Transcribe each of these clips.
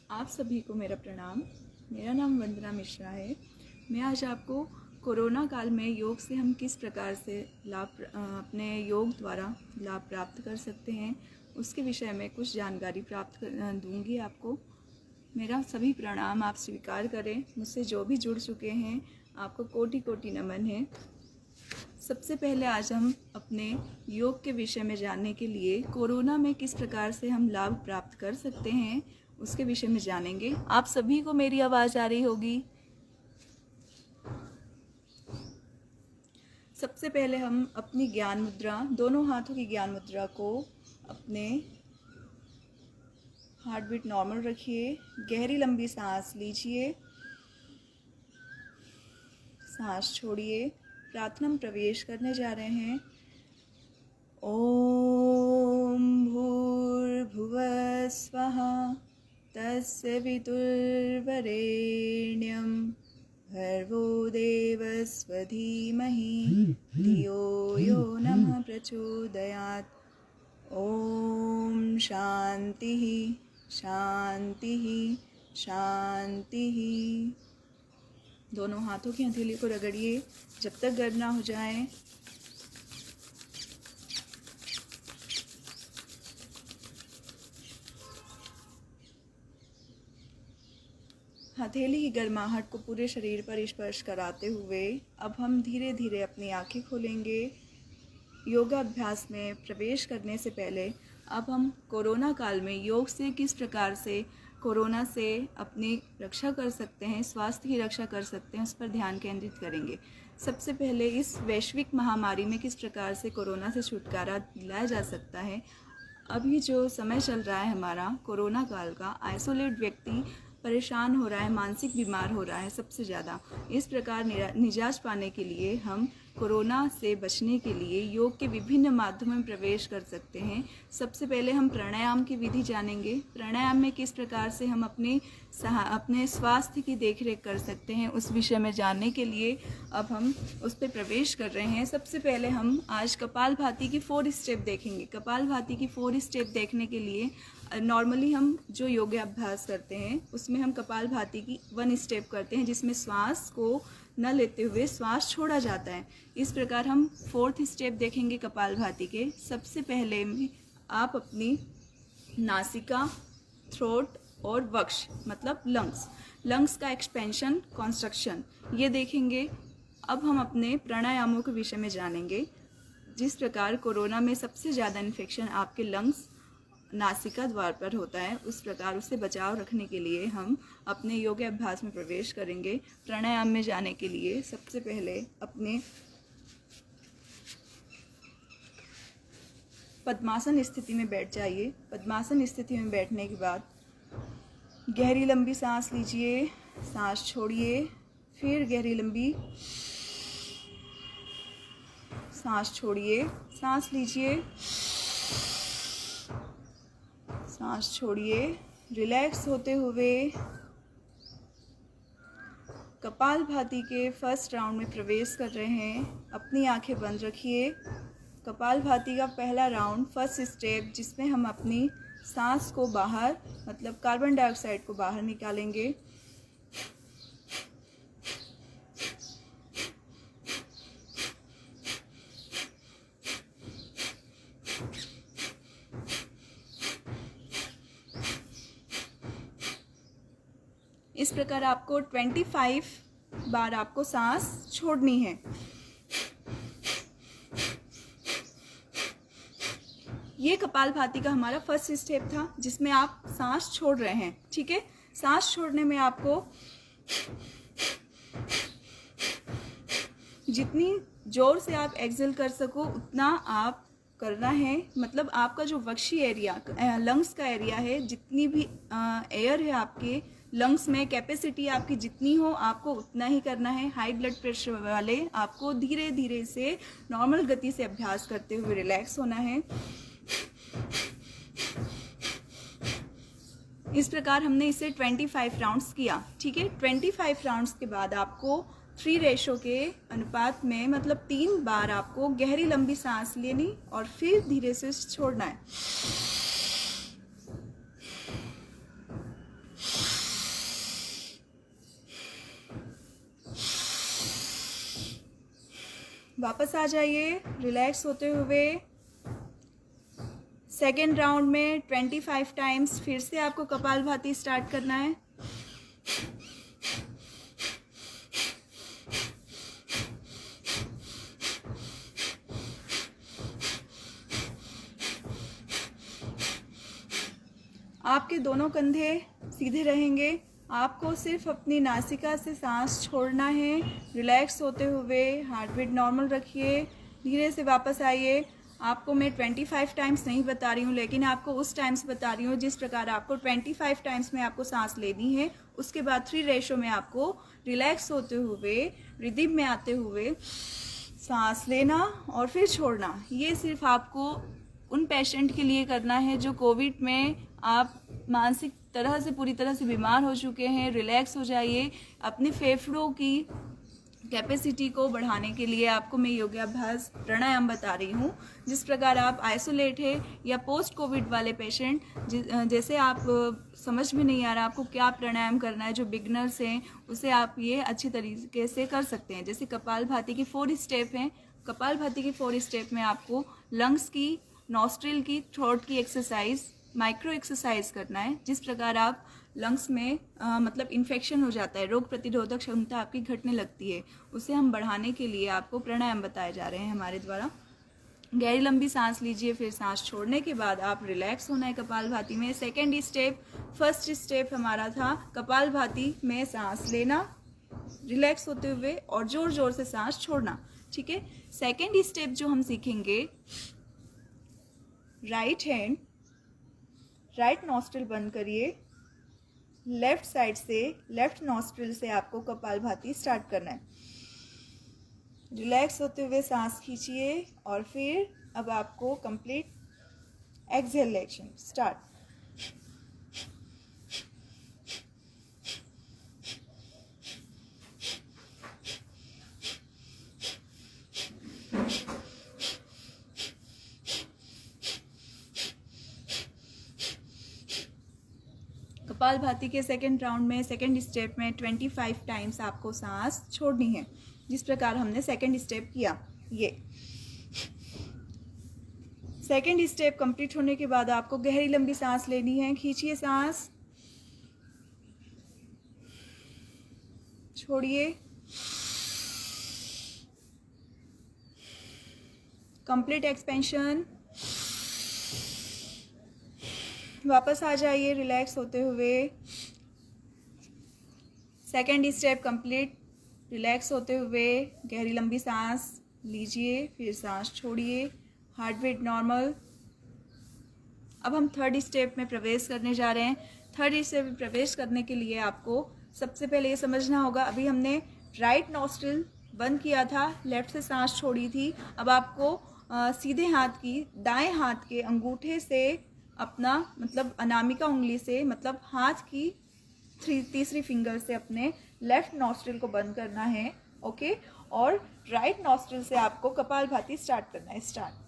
आप सभी को मेरा प्रणाम। मेरा नाम वंदना मिश्रा है। मैं आज आपको कोरोना काल में योग से हम किस प्रकार से अपने योग द्वारा लाभ प्राप्त कर सकते हैं उसके विषय में कुछ जानकारी दूंगी आपको। मेरा सभी प्रणाम आप स्वीकार करें। मुझसे जो भी जुड़ चुके हैं आपको कोटि कोटि नमन है। सबसे पहले आज हम अपने योग के विषय में जानने के लिए कोरोना में किस प्रकार से हम लाभ प्राप्त कर सकते हैं उसके विषय में जानेंगे। आप सभी को मेरी आवाज़ आ रही होगी। सबसे पहले हम अपनी ज्ञान मुद्रा, दोनों हाथों की ज्ञान मुद्रा को अपने हार्ट बीट नॉर्मल रखिए। गहरी लंबी सांस लीजिए, सांस छोड़िए। प्रार्थना में प्रवेश करने जा रहे हैं। ओम भूर्भुवः स्वः तस्य वितुर्वरेण्यं भर्गो देवस्य धीमहि धियो यो नः प्रचोदयात्। ओम शांतिः शांतिः शांतिः। दोनों हाथों की हथेली को रगड़िए जब तक गर्म ना हो जाए। हथेली की गर्माहट को पूरे शरीर पर स्पर्श कराते हुए अब हम धीरे धीरे अपनी आंखें खोलेंगे। योगाभ्यास में प्रवेश करने से पहले अब हम कोरोना काल में योग से किस प्रकार से कोरोना से अपनी रक्षा कर सकते हैं, स्वास्थ्य की रक्षा कर सकते हैं, उस पर ध्यान केंद्रित करेंगे। सबसे पहले इस वैश्विक महामारी में किस प्रकार से कोरोना से छुटकारा दिलाया जा सकता है। अभी जो समय चल रहा है हमारा कोरोना काल का, आइसोलेट व्यक्ति परेशान हो रहा है, मानसिक बीमार हो रहा है सबसे ज़्यादा। इस प्रकार निजात पाने के लिए हम कोरोना से बचने के लिए योग के विभिन्न माध्यमों में प्रवेश कर सकते हैं। सबसे पहले हम प्राणायाम की विधि जानेंगे। प्राणायाम में किस प्रकार से हम अपने स्वास्थ्य की देखरेख कर सकते हैं उस विषय में जानने के लिए अब हम उस पर प्रवेश कर रहे हैं। सबसे पहले हम आज कपालभाति की 4 स्टेप देखेंगे। कपालभाति की 4 स्टेप देखने के लिए नॉर्मली हम जो योगाभ्यास करते हैं उसमें हम कपालभाति की 1 स्टेप करते हैं जिसमें श्वास को न लेते हुए श्वास छोड़ा जाता है। इस प्रकार हम 4th स्टेप देखेंगे कपालभाति के। सबसे पहले आप अपनी नासिका, थ्रोट और वक्ष मतलब लंग्स का एक्सपेंशन, कॉन्स्ट्रक्शन ये देखेंगे। अब हम अपने प्राणायामों के विषय में जानेंगे। जिस प्रकार कोरोना में सबसे ज़्यादा इन्फेक्शन आपके लंग्स, नासिका द्वार पर होता है, उस प्रकार उससे बचाव रखने के लिए हम अपने योग अभ्यास में प्रवेश करेंगे। प्राणायाम में जाने के लिए सबसे पहले अपने पद्मासन स्थिति में बैठ जाइए। पद्मासन स्थिति में बैठने के बाद गहरी लंबी सांस लीजिए, सांस छोड़िए, फिर गहरी लंबी सांस छोड़िए, सांस लीजिए, सांस छोड़िए। रिलैक्स होते हुए कपालभाति के फर्स्ट राउंड में प्रवेश कर रहे हैं। अपनी आंखें बंद रखिए। कपालभाति का पहला राउंड, फर्स्ट स्टेप, जिसमें हम अपनी सांस को बाहर मतलब कार्बन डाइऑक्साइड को बाहर निकालेंगे। इस प्रकार आपको 25 बार आपको सांस छोड़नी है। ये कपालभाति का हमारा फर्स्ट स्टेप था जिसमें आप सांस छोड़ रहे हैं। ठीक है, सांस छोड़ने में आपको जितनी जोर से आप एक्सेल कर सको उतना आप करना है। मतलब आपका जो वक्षी एरिया, लंग्स का एरिया है, जितनी भी एयर है आपके लंग्स में, कैपेसिटी आपकी जितनी हो आपको उतना ही करना है। हाई ब्लड प्रेशर वाले आपको धीरे धीरे से नॉर्मल गति से अभ्यास करते हुए रिलैक्स होना है। इस प्रकार हमने इसे 25 राउंड्स किया। ठीक है, 25 राउंड्स के बाद आपको 3 के अनुपात में मतलब 3 बार आपको गहरी लंबी सांस लेनी और फिर धीरे से छोड़ना है। वापस आ जाइए रिलैक्स होते हुए। सेकेंड राउंड में 25 टाइम्स फिर से आपको कपालभाति स्टार्ट करना है। आपके दोनों कंधे सीधे रहेंगे। आपको सिर्फ अपनी नासिका से सांस छोड़ना है रिलैक्स होते हुए। हार्ट बीट नॉर्मल रखिए। धीरे से वापस आइए। आपको मैं 25 टाइम्स नहीं बता रही हूँ, लेकिन आपको उस टाइम्स बता रही हूँ जिस प्रकार आपको 25 टाइम्स में आपको सांस लेनी है। उसके बाद 3 रेशो में आपको रिलैक्स होते हुए, रिदिम में आते हुए सांस लेना और फिर छोड़ना। ये सिर्फ आपको उन पेशेंट के लिए करना है जो कोविड में आप मानसिक तरह से पूरी तरह से बीमार हो चुके हैं। रिलैक्स हो जाइए। अपने फेफड़ों की कैपेसिटी को बढ़ाने के लिए आपको मैं योगाभ्यास प्राणायाम बता रही हूँ। जिस प्रकार आप आइसोलेट है या पोस्ट कोविड वाले पेशेंट, जैसे आप समझ में नहीं आ रहा आपको क्या प्राणायाम करना है, जो बिगनर्स हैं उसे आप ये अच्छी तरीके से कर सकते हैं। जैसे कपालभाति की 4 स्टेप हैं। कपालभाति की 4 स्टेप में आपको लंग्स की, नॉस्ट्रिल की, थ्रोट की एक्सरसाइज, माइक्रो एक्सरसाइज करना है। जिस प्रकार आप लंग्स में मतलब इन्फेक्शन हो जाता है, रोग प्रतिरोधक क्षमता आपकी घटने लगती है, उसे हम बढ़ाने के लिए आपको प्राणायाम बताए जा रहे हैं हमारे द्वारा। गहरी लंबी सांस लीजिए, फिर सांस छोड़ने के बाद आप रिलैक्स होना है कपालभाति में। सेकेंड स्टेप, फर्स्ट स्टेप हमारा था कपालभाति में सांस लेना रिलैक्स होते हुए और जोर जोर से सांस छोड़ना। ठीक है। सेकेंड स्टेप जो हम सीखेंगे, राइट हैंड, राइट नॉस्ट्रिल बंद करिए। लेफ्ट साइड से, लेफ्ट नॉस्ट्रिल से आपको कपालभाति स्टार्ट करना है। रिलैक्स होते हुए सांस खींचिए और फिर अब आपको कंप्लीट एक्सहेलेशन स्टार्ट। कपालभाति के सेकेंड राउंड में, सेकेंड स्टेप में 25 टाइम्स आपको सांस छोड़नी है, जिस प्रकार हमने सेकेंड स्टेप किया। ये सेकेंड स्टेप कंप्लीट होने के बाद आपको गहरी लंबी सांस लेनी है। खींचिए सांस, छोड़िए, कंप्लीट एक्सपेंशन। वापस आ जाइए रिलैक्स होते हुए। सेकेंड स्टेप कंप्लीट, रिलैक्स होते हुए गहरी लंबी सांस लीजिए, फिर सांस छोड़िए, हार्ट बीट नॉर्मल। अब हम थर्ड स्टेप में प्रवेश करने जा रहे हैं। थर्ड स्टेप में प्रवेश करने के लिए आपको सबसे पहले ये समझना होगा, अभी हमने राइट नॉस्ट्रिल बंद किया था, लेफ्ट से सांस छोड़ी थी। अब आपको सीधे हाथ की, दाएं हाथ के अंगूठे से अपना मतलब अनामिका उंगली से, मतलब हाथ की तीसरी फिंगर से अपने लेफ्ट नॉस्ट्रिल को बंद करना है। ओके। और राइट नॉस्ट्रिल से आपको कपालभाति स्टार्ट करना है। स्टार्ट।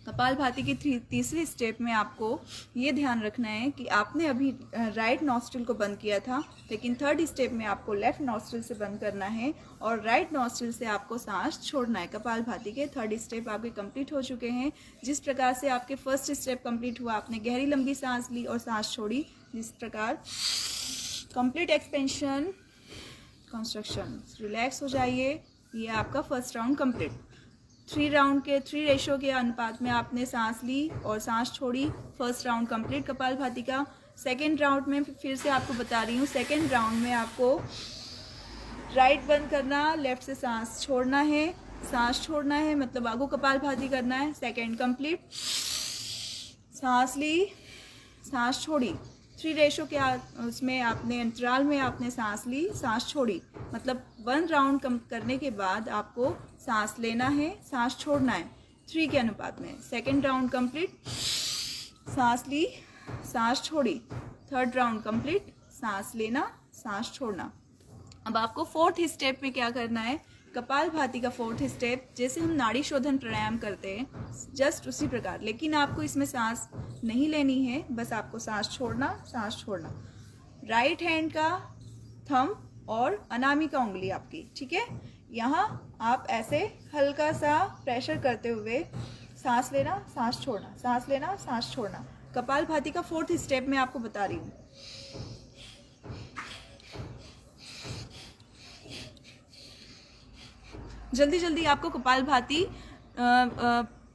कपालभाति की तीसरी स्टेप में आपको ये ध्यान रखना है कि आपने अभी राइट नॉस्ट्रिल को बंद किया था, लेकिन थर्ड स्टेप में आपको लेफ्ट नॉस्ट्रिल से बंद करना है और राइट नॉस्ट्रिल से आपको सांस छोड़ना है। कपालभाति के थर्ड स्टेप आपके कंप्लीट हो चुके हैं। जिस प्रकार से आपके फर्स्ट स्टेप कंप्लीट हुआ, आपने गहरी लंबी सांस ली और सांस छोड़ी, जिस प्रकार कंप्लीट एक्सपेंशन, कंस्ट्रक्शन। रिलैक्स हो जाइए। ये आपका फर्स्ट राउंड कंप्लीट। 3 राउंड के 3 रेशो के अनुपात में आपने सांस ली और सांस छोड़ी। फर्स्ट राउंड कंप्लीट कपालभाति का। सेकेंड राउंड में फिर से आपको बता रही हूँ, सेकेंड राउंड में आपको राइट बंद करना, लेफ्ट से सांस छोड़ना है। सांस छोड़ना है मतलब आगू कपालभाति करना है। सेकेंड कंप्लीट, सांस ली, सांस छोड़ी। 3 रेशो के उसमें आपने अंतराल में आपने सांस ली, सांस छोड़ी, मतलब 1 राउंड कम करने के बाद आपको सांस लेना है, सांस छोड़ना है 3 के अनुपात में। सेकेंड राउंड कंप्लीट, सांस ली, सांस छोड़ी। थर्ड राउंड कंप्लीट, सांस लेना, सांस छोड़ना। अब आपको फोर्थ स्टेप में क्या करना है, कपालभाति का फोर्थ स्टेप जैसे हम नाड़ी शोधन प्राणायाम करते हैं जस्ट उसी प्रकार, लेकिन आपको इसमें सांस नहीं लेनी है, बस आपको सांस छोड़ना। राइट हैंड का थंब और अनामिका उंगली आपकी, ठीक है, यहाँ आप ऐसे हल्का सा प्रेशर करते हुए सांस लेना, सांस छोड़ना, सांस लेना, सांस छोड़ना। कपालभाति का फोर्थ स्टेप मैं आपको बता रही हूँ। जल्दी जल्दी आपको कपालभाति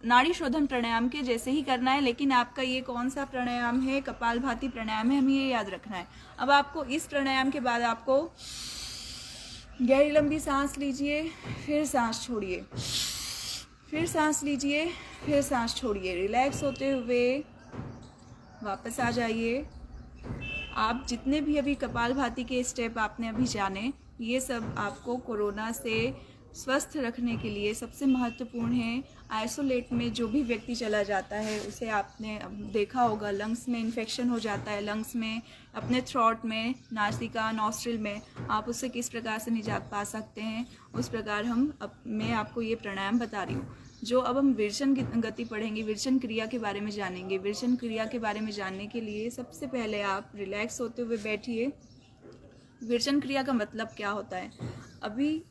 नाड़ी शोधन प्राणायाम के जैसे ही करना है, लेकिन आपका ये कौन सा प्राणायाम है, कपालभाति प्राणायाम है, हमें ये याद रखना है। अब आपको इस प्राणायाम के बाद आपको गहरी लंबी सांस लीजिए, फिर सांस छोड़िए, फिर सांस लीजिए, फिर सांस छोड़िए। रिलैक्स होते हुए वापस आ जाइए। आप जितने भी अभी कपालभाति के स्टेप आपने अभी जाने, ये सब आपको कोरोना से स्वस्थ रखने के लिए सबसे महत्वपूर्ण है। आइसोलेट में जो भी व्यक्ति चला जाता है उसे आपने देखा होगा लंग्स में इन्फेक्शन हो जाता है, लंग्स में, अपने थ्रोट में, नासिका, नॉस्ट्रिल में, आप उससे किस प्रकार से निजात पा सकते हैं, उस प्रकार मैं आपको ये प्राणायाम बता रही हूँ। जो अब हम विरचन गति पढ़ेंगे, विरचन क्रिया के बारे में जानेंगे। विरचन क्रिया के बारे में जानने के लिए सबसे पहले आप रिलैक्स होते हुए बैठिए। विरचन क्रिया का मतलब क्या होता है? अभी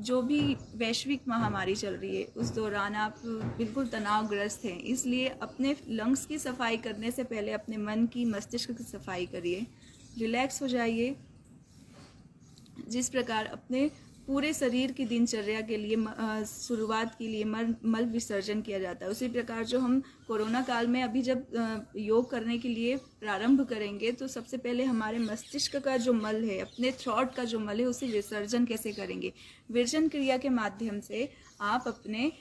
जो भी वैश्विक महामारी चल रही है उस दौरान आप बिल्कुल तनावग्रस्त हैं, इसलिए अपने लंग्स की सफाई करने से पहले अपने मन की, मस्तिष्क की सफाई करिए। रिलैक्स हो जाइए। जिस प्रकार अपने पूरे शरीर की दिनचर्या के लिए शुरुआत के लिए मल विसर्जन किया जाता है, उसी प्रकार जो हम कोरोना काल में अभी जब योग करने के लिए प्रारंभ करेंगे तो सबसे पहले हमारे मस्तिष्क का जो मल है, अपने थ्रॉट का जो मल है, उसे विसर्जन कैसे करेंगे? विरचन क्रिया के माध्यम से आप अपने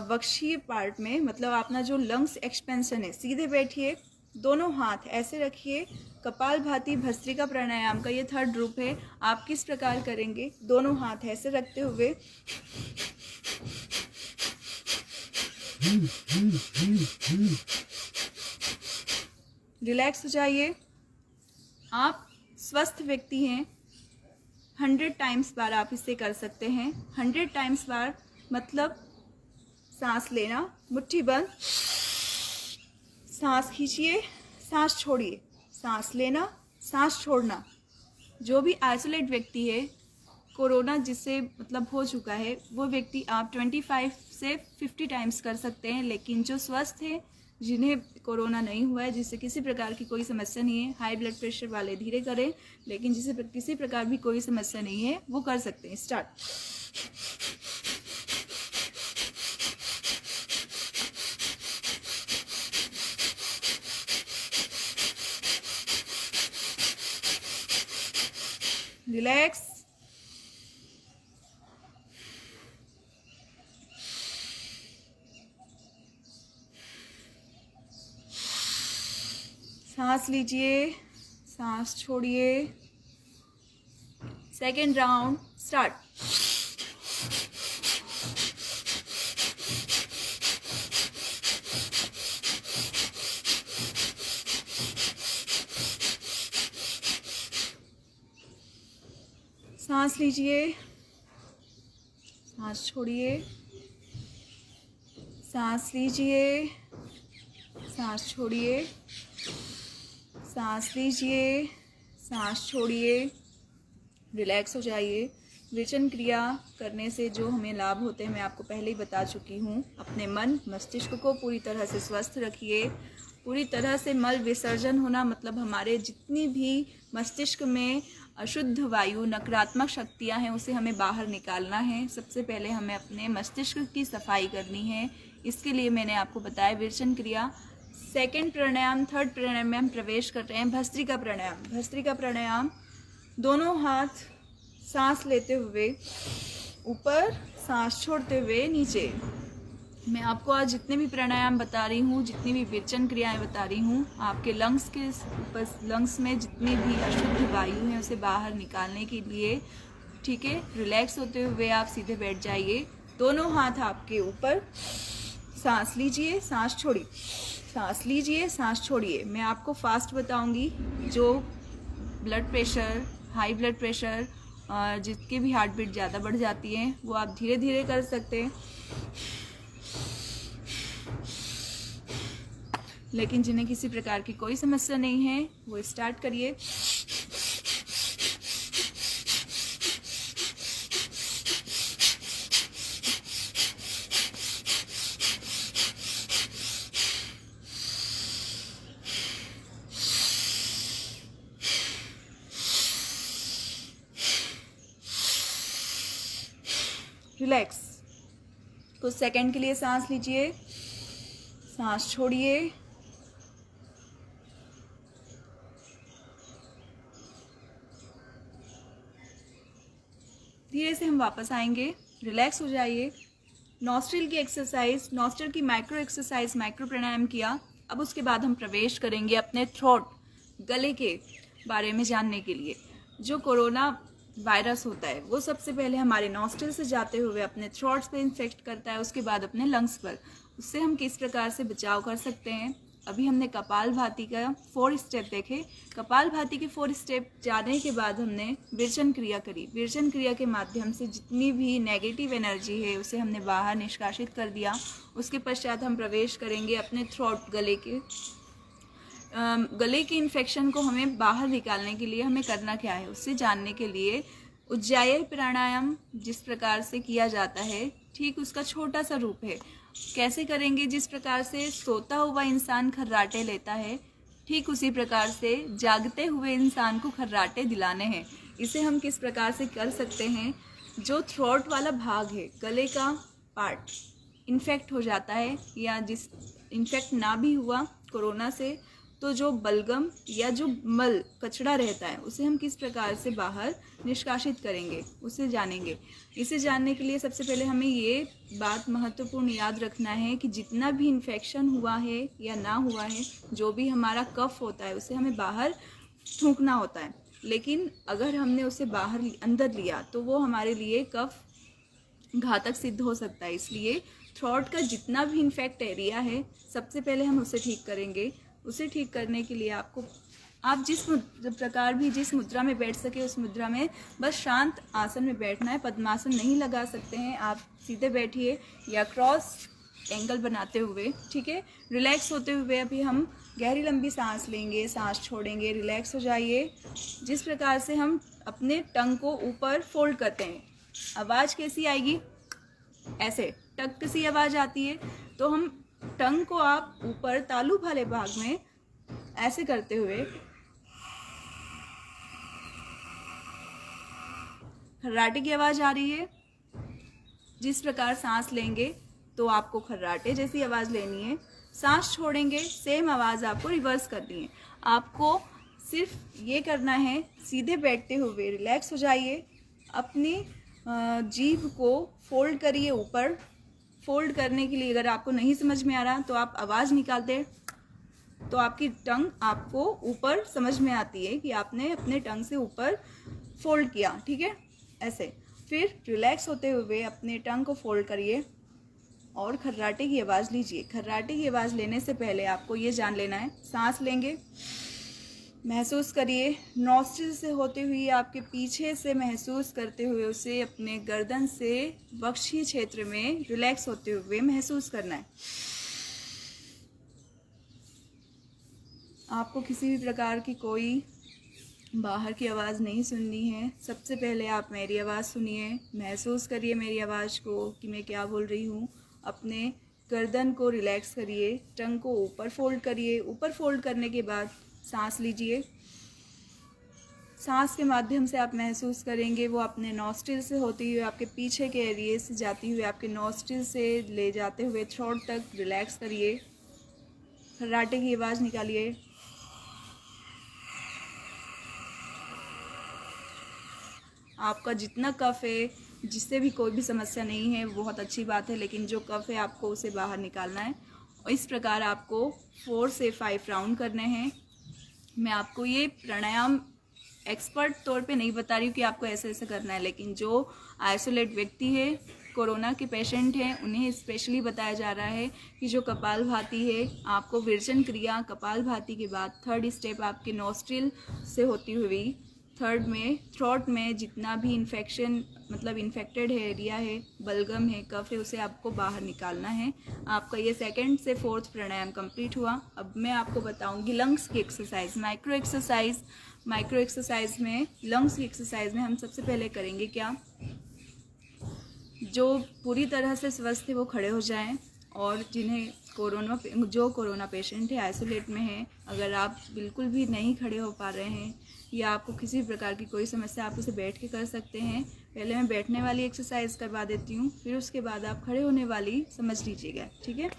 वक्षीय पार्ट में, मतलब अपना जो लंग्स एक्सपेंशन है, सीधे बैठिए, दोनों हाथ ऐसे रखिए। कपालभाति भस्त्रिका प्राणायाम का ये थर्ड रूप है। आप किस प्रकार करेंगे? दोनों हाथ ऐसे रखते हुए रिलैक्स हो जाइए। आप स्वस्थ व्यक्ति हैं, 100 टाइम्स बार आप इसे कर सकते हैं। 100 टाइम्स बार मतलब सांस लेना, मुट्ठी बंद, सांस खींचिए, सांस छोड़िए, सांस लेना, सांस छोड़ना। जो भी आइसोलेट व्यक्ति है, कोरोना जिससे मतलब हो चुका है, वो व्यक्ति आप 25 से 50 टाइम्स कर सकते हैं। लेकिन जो स्वस्थ है, जिन्हें कोरोना नहीं हुआ है, जिससे किसी प्रकार की कोई समस्या नहीं है, हाई ब्लड प्रेशर वाले धीरे करें, लेकिन जिसे किसी प्रकार भी कोई समस्या नहीं है वो कर सकते हैं। स्टार्ट। रिलैक्स। सांस लीजिए, सांस छोड़िए। Second round start. सांस लीजिए, सांस छोड़िए, सांस लीजिए, सांस छोड़िए, सांस लीजिए, सांस छोड़िए। रिलैक्स हो जाइए। विरचन क्रिया करने से जो हमें लाभ होते हैं मैं आपको पहले ही बता चुकी हूँ। अपने मन, मस्तिष्क को पूरी तरह से स्वस्थ रखिए। पूरी तरह से मल विसर्जन होना मतलब हमारे जितनी भी मस्तिष्क में अशुद्ध वायु, नकारात्मक शक्तियाँ हैं, उसे हमें बाहर निकालना है। सबसे पहले हमें अपने मस्तिष्क की सफाई करनी है। इसके लिए मैंने आपको बताया विरचन क्रिया। सेकंड प्राणायाम, थर्ड प्राणायाम में हम प्रवेश कर रहे हैं भस्त्रिका प्राणायाम। भस्त्रिका प्राणायाम, दोनों हाथ सांस लेते हुए ऊपर, सांस छोड़ते हुए नीचे। मैं आपको आज जितने भी प्राणायाम बता रही हूँ, जितनी भी विरचन क्रियाएं बता रही हूँ, आपके लंग्स में जितनी भी अशुद्ध वायु है उसे बाहर निकालने के लिए। ठीक है, रिलैक्स होते हुए आप सीधे बैठ जाइए। दोनों हाथ आपके ऊपर, सांस लीजिए, सांस छोड़िए, सांस लीजिए, सांस छोड़िए। मैं आपको फास्ट बताऊंगी। जो blood pressure, high blood pressure जिसके भी हार्ट बीट ज़्यादा बढ़ जाती है वो आप धीरे धीरे कर सकते हैं, लेकिन जिन्हें किसी प्रकार की कोई समस्या नहीं है वो स्टार्ट करिए। रिलैक्स। कुछ सेकंड के लिए सांस लीजिए, सांस छोड़िए, धीरे से हम वापस आएंगे। रिलैक्स हो जाइए। नॉस्ट्रिल की एक्सरसाइज, नॉस्ट्रिल की माइक्रो एक्सरसाइज, माइक्रो प्राणायाम किया। अब उसके बाद हम प्रवेश करेंगे अपने थ्रोट, गले के बारे में जानने के लिए। जो कोरोना वायरस होता है वो सबसे पहले हमारे नॉस्ट्रिल से जाते हुए अपने थ्रोट्स पे इन्फेक्ट करता है, उसके बाद अपने लंग्स पर। उससे हम किस प्रकार से बचाव कर सकते हैं? अभी हमने कपालभाति का 4 स्टेप देखे। कपालभाति के 4 स्टेप जाने के बाद हमने विरजन क्रिया करी। विरजन क्रिया के माध्यम से जितनी भी नेगेटिव एनर्जी है उसे हमने बाहर निष्कासित कर दिया। उसके पश्चात हम प्रवेश करेंगे अपने थ्रोट, गले के इन्फेक्शन को हमें बाहर निकालने के लिए हमें करना क्या है उससे जानने के लिए उज्जायी प्राणायाम जिस प्रकार से किया जाता है ठीक उसका छोटा सा रूप है। कैसे करेंगे? जिस प्रकार से सोता हुआ इंसान खर्राटे लेता है ठीक उसी प्रकार से जागते हुए इंसान को खर्राटे दिलाने हैं। इसे हम किस प्रकार से कर सकते हैं? जो थ्रोट वाला भाग है, गले का पार्ट इन्फेक्ट हो जाता है या जिस इन्फेक्ट ना भी हुआ कोरोना से, तो जो बलगम या जो मल कचड़ा रहता है उसे हम किस प्रकार से बाहर निष्कासित करेंगे उसे जानेंगे। इसे जानने के लिए सबसे पहले हमें ये बात महत्वपूर्ण याद रखना है कि जितना भी इन्फेक्शन हुआ है या ना हुआ है, जो भी हमारा कफ होता है उसे हमें बाहर थूकना होता है, लेकिन अगर हमने उसे बाहर अंदर लिया तो वो हमारे लिए कफ घातक सिद्ध हो सकता है। इसलिए थ्रोट का जितना भी इन्फेक्ट एरिया है सबसे पहले हम उसे ठीक करेंगे। उसे ठीक करने के लिए आप जिस प्रकार भी जिस मुद्रा में बैठ सके उस मुद्रा में बस शांत आसन में बैठना है। पद्मासन नहीं लगा सकते हैं, आप सीधे बैठिए या क्रॉस एंगल बनाते हुए, ठीक है। रिलैक्स होते हुए अभी हम गहरी लंबी सांस लेंगे, सांस छोड़ेंगे, रिलैक्स हो जाइए। जिस प्रकार से हम अपने टंग को ऊपर फोल्ड करते हैं, आवाज़ कैसी आएगी? ऐसे टक सी आवाज़ आती है। तो हम टंग को आप ऊपर तालू वाले भाग में ऐसे करते हुए खर्राटे की आवाज़ आ रही है। जिस प्रकार सांस लेंगे तो आपको खर्राटे जैसी आवाज़ लेनी है, सांस छोड़ेंगे सेम आवाज़ आपको रिवर्स करनी है। आपको सिर्फ ये करना है, सीधे बैठते हुए रिलैक्स हो जाइए, अपनी जीभ को फोल्ड करिए ऊपर। फोल्ड करने के लिए अगर आपको नहीं समझ में आ रहा तो आप आवाज़ निकालते तो आपकी टंग आपको ऊपर समझ में आती है कि आपने अपने टंग से ऊपर फोल्ड किया, ठीक है, ऐसे। फिर रिलैक्स होते हुए अपने टंग को फोल्ड करिए और खर्राटे की आवाज़ लीजिए। खर्राटे की आवाज़ लेने से पहले आपको ये जान लेना है, सांस लेंगे, महसूस करिए नॉस्ट्रिल से होते हुए आपके पीछे से महसूस करते हुए उसे अपने गर्दन से वक्षीय क्षेत्र में रिलैक्स होते हुए महसूस करना है। आपको किसी भी प्रकार की कोई बाहर की आवाज़ नहीं सुननी है। सबसे पहले आप मेरी आवाज़ सुनिए, महसूस करिए मेरी आवाज़ को कि मैं क्या बोल रही हूँ। अपने गर्दन को रिलैक्स करिए, टंग को ऊपर फोल्ड करिए। ऊपर फोल्ड करने के बाद सांस लीजिए। सांस के माध्यम से आप महसूस करेंगे वो अपने नॉस्ट्रिल से होती हुई आपके पीछे के एरिया से जाती हुई आपके नॉस्ट्रिल से ले जाते हुए थ्रोट तक रिलैक्स करिए। खर्राटे की आवाज़ निकालिए। आपका जितना कफ है, जिससे भी कोई भी समस्या नहीं है, बहुत अच्छी बात है, लेकिन जो कफ है आपको उसे बाहर निकालना है। और इस प्रकार आपको 4 से 5 राउंड करने हैं। मैं आपको ये प्राणायाम एक्सपर्ट तौर पे नहीं बता रही हूँ कि आपको ऐसे ऐसे करना है, लेकिन जो आइसोलेट व्यक्ति है, कोरोना के पेशेंट हैं, उन्हें स्पेशली बताया जा रहा है कि जो कपालभाति है, आपको विरजन क्रिया कपालभाति के बाद 3rd स्टेप आपके नॉस्ट्रिल से होती हुई थर्ड में थ्रोट में जितना भी इन्फेक्शन मतलब इन्फेक्टेड है एरिया है, बलगम है, कफ है, उसे आपको बाहर निकालना है। आपका ये सेकंड से फोर्थ प्राणायाम कंप्लीट हुआ। अब मैं आपको बताऊंगी लंग्स की exercise, micro exercise. Micro exercise में, लंग्स की एक्सरसाइज में हम सबसे पहले करेंगे क्या, जो पूरी तरह से स्वस्थ है वो खड़े हो जाएं, और जिन्हें कोरोना पेशेंट है, आइसोलेट में है, अगर आप बिल्कुल भी नहीं खड़े हो पा रहे हैं या आपको किसी प्रकार की कोई समस्या, आप उसे बैठ के कर सकते हैं। पहले मैं बैठने वाली एक्सरसाइज करवा देती हूँ, फिर उसके बाद आप खड़े होने वाली समझ लीजिएगा, ठीक है।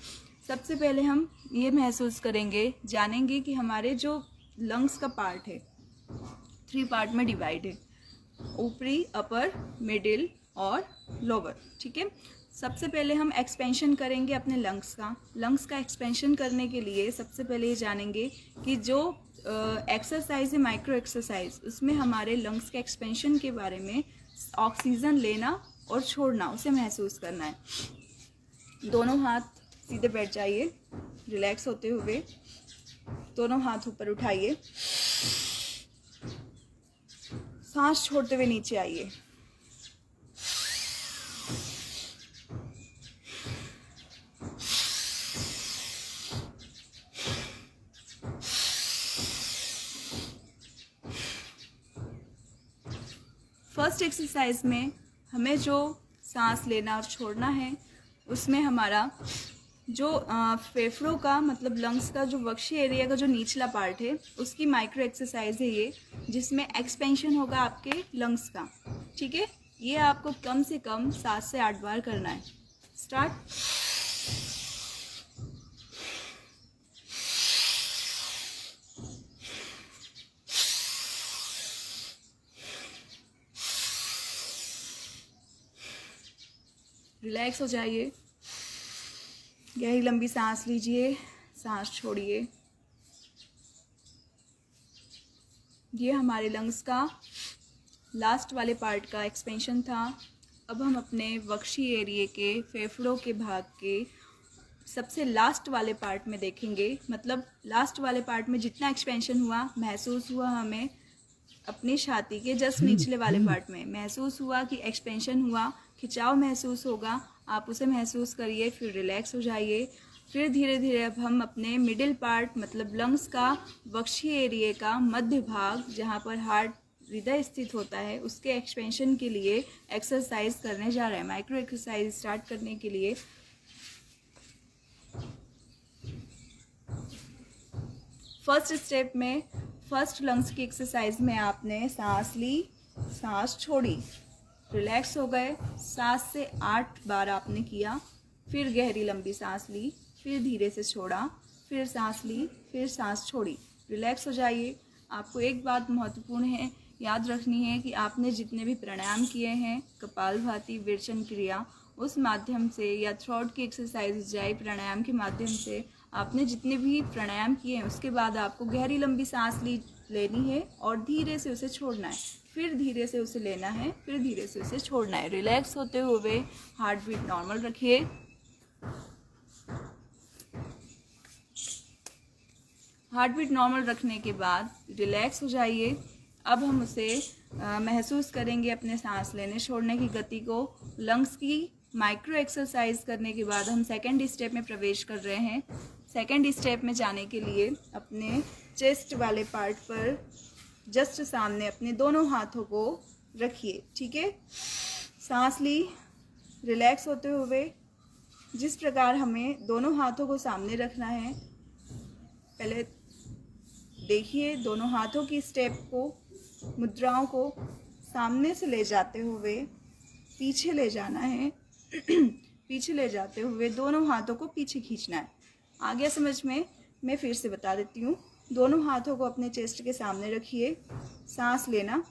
सबसे पहले हम ये महसूस करेंगे, जानेंगे कि हमारे जो लंग्स का पार्ट है 3 पार्ट में डिवाइड है, ऊपरी, अपर, मिडिल और लोअर, ठीक है। सबसे पहले हम एक्सपेंशन करेंगे अपने लंग्स का। लंग्स का एक्सपेंशन करने के लिए सबसे पहले ये जानेंगे कि जो एक्सरसाइज है माइक्रो एक्सरसाइज, उसमें हमारे लंग्स के एक्सपेंशन के बारे में ऑक्सीजन लेना और छोड़ना, उसे महसूस करना है। दोनों हाथ सीधे बैठ जाइए, रिलैक्स होते हुए दोनों हाथ ऊपर उठाइए, सांस छोड़ते हुए नीचे आइए। फर्स्ट एक्सरसाइज में हमें जो सांस लेना और छोड़ना है, उसमें हमारा जो फेफड़ों का मतलब लंग्स का जो वक्षी एरिया का जो निचला पार्ट है, उसकी माइक्रो एक्सरसाइज है ये, जिसमें एक्सपेंशन होगा आपके लंग्स का, ठीक है। ये आपको कम से कम 7 से 8 बार करना है। स्टार्ट। रिलैक्स हो जाइए, गहरी लंबी सांस लीजिए, सांस छोड़िए। ये हमारे लंग्स का लास्ट वाले पार्ट का एक्सपेंशन था। अब हम अपने वक्षी एरिया के, फेफड़ों के भाग के सबसे लास्ट वाले पार्ट में देखेंगे, मतलब लास्ट वाले पार्ट में जितना एक्सपेंशन हुआ, महसूस हुआ हमें अपनी छाती के जस्ट निचले वाले पार्ट में महसूस हुआ कि एक्सपेंशन हुआ, खिंचाव महसूस होगा, आप उसे महसूस करिए, फिर रिलैक्स हो जाइए। फिर धीरे धीरे अब हम अपने मिडिल पार्ट मतलब लंग्स का वक्षीय एरिया का मध्य भाग, जहाँ पर हार्ट, हृदय स्थित होता है, उसके एक्सपेंशन के लिए एक्सरसाइज करने जा रहे हैं। माइक्रो एक्सरसाइज स्टार्ट करने के लिए फर्स्ट स्टेप में, फर्स्ट लंग्स की एक्सरसाइज में आपने सांस ली, सांस छोड़ी, रिलैक्स हो गए, 7 से 8 बार आपने किया। फिर गहरी लंबी सांस ली, फिर धीरे से छोड़ा, फिर सांस ली, फिर सांस छोड़ी, रिलैक्स हो जाइए। आपको एक बात महत्वपूर्ण है, याद रखनी है कि आपने जितने भी प्राणायाम किए हैं, कपालभाति, विरेचन क्रिया, उस माध्यम से या थ्रोट की एक्सरसाइज, उज्जाई प्राणायाम के माध्यम से आपने जितने भी प्राणायाम किए हैं, उसके बाद आपको गहरी लंबी सांस लेनी है और धीरे से उसे छोड़ना है, फिर धीरे से उसे लेना है, फिर धीरे से उसे छोड़ना है। रिलैक्स होते हुए हार्ट बीट नॉर्मल रखिए। हार्ट बीट नॉर्मल रखने के बाद रिलैक्स हो जाइए। अब हम उसे महसूस करेंगे अपने सांस लेने छोड़ने की गति को। लंग्स की माइक्रो एक्सरसाइज करने के बाद हम सेकेंड स्टेप में प्रवेश कर रहे हैं। सेकेंड स्टेप में जाने के लिए अपने चेस्ट वाले पार्ट पर जस्ट सामने अपने दोनों हाथों को रखिए, ठीक है। सांस ली, रिलैक्स होते हुए जिस प्रकार हमें दोनों हाथों को सामने रखना है, पहले देखिए दोनों हाथों की स्टेप को, मुद्राओं को सामने से ले जाते हुए पीछे ले जाना है पीछे ले जाते हुए दोनों हाथों को पीछे खींचना है। आ गया समझ में? मैं फिर से बता देती हूँ। दोनों हाथों को अपने चेस्ट के सामने रखिए, सांस लेना,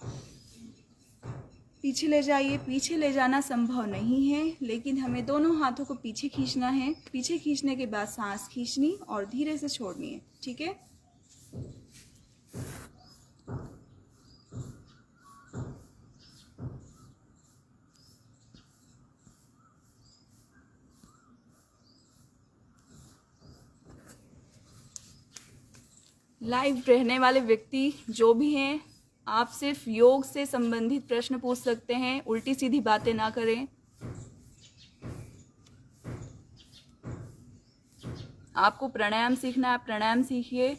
पीछे ले जाइए। पीछे ले जाना संभव नहीं है, लेकिन हमें दोनों हाथों को पीछे खींचना है। पीछे खींचने के बाद सांस खींचनी और धीरे से छोड़नी है, ठीक है। लाइव रहने वाले व्यक्ति जो भी हैं, आप सिर्फ योग से संबंधित प्रश्न पूछ सकते हैं, उल्टी सीधी बातें ना करें। आपको प्राणायाम सीखना है, आप प्राणायाम सीखिए।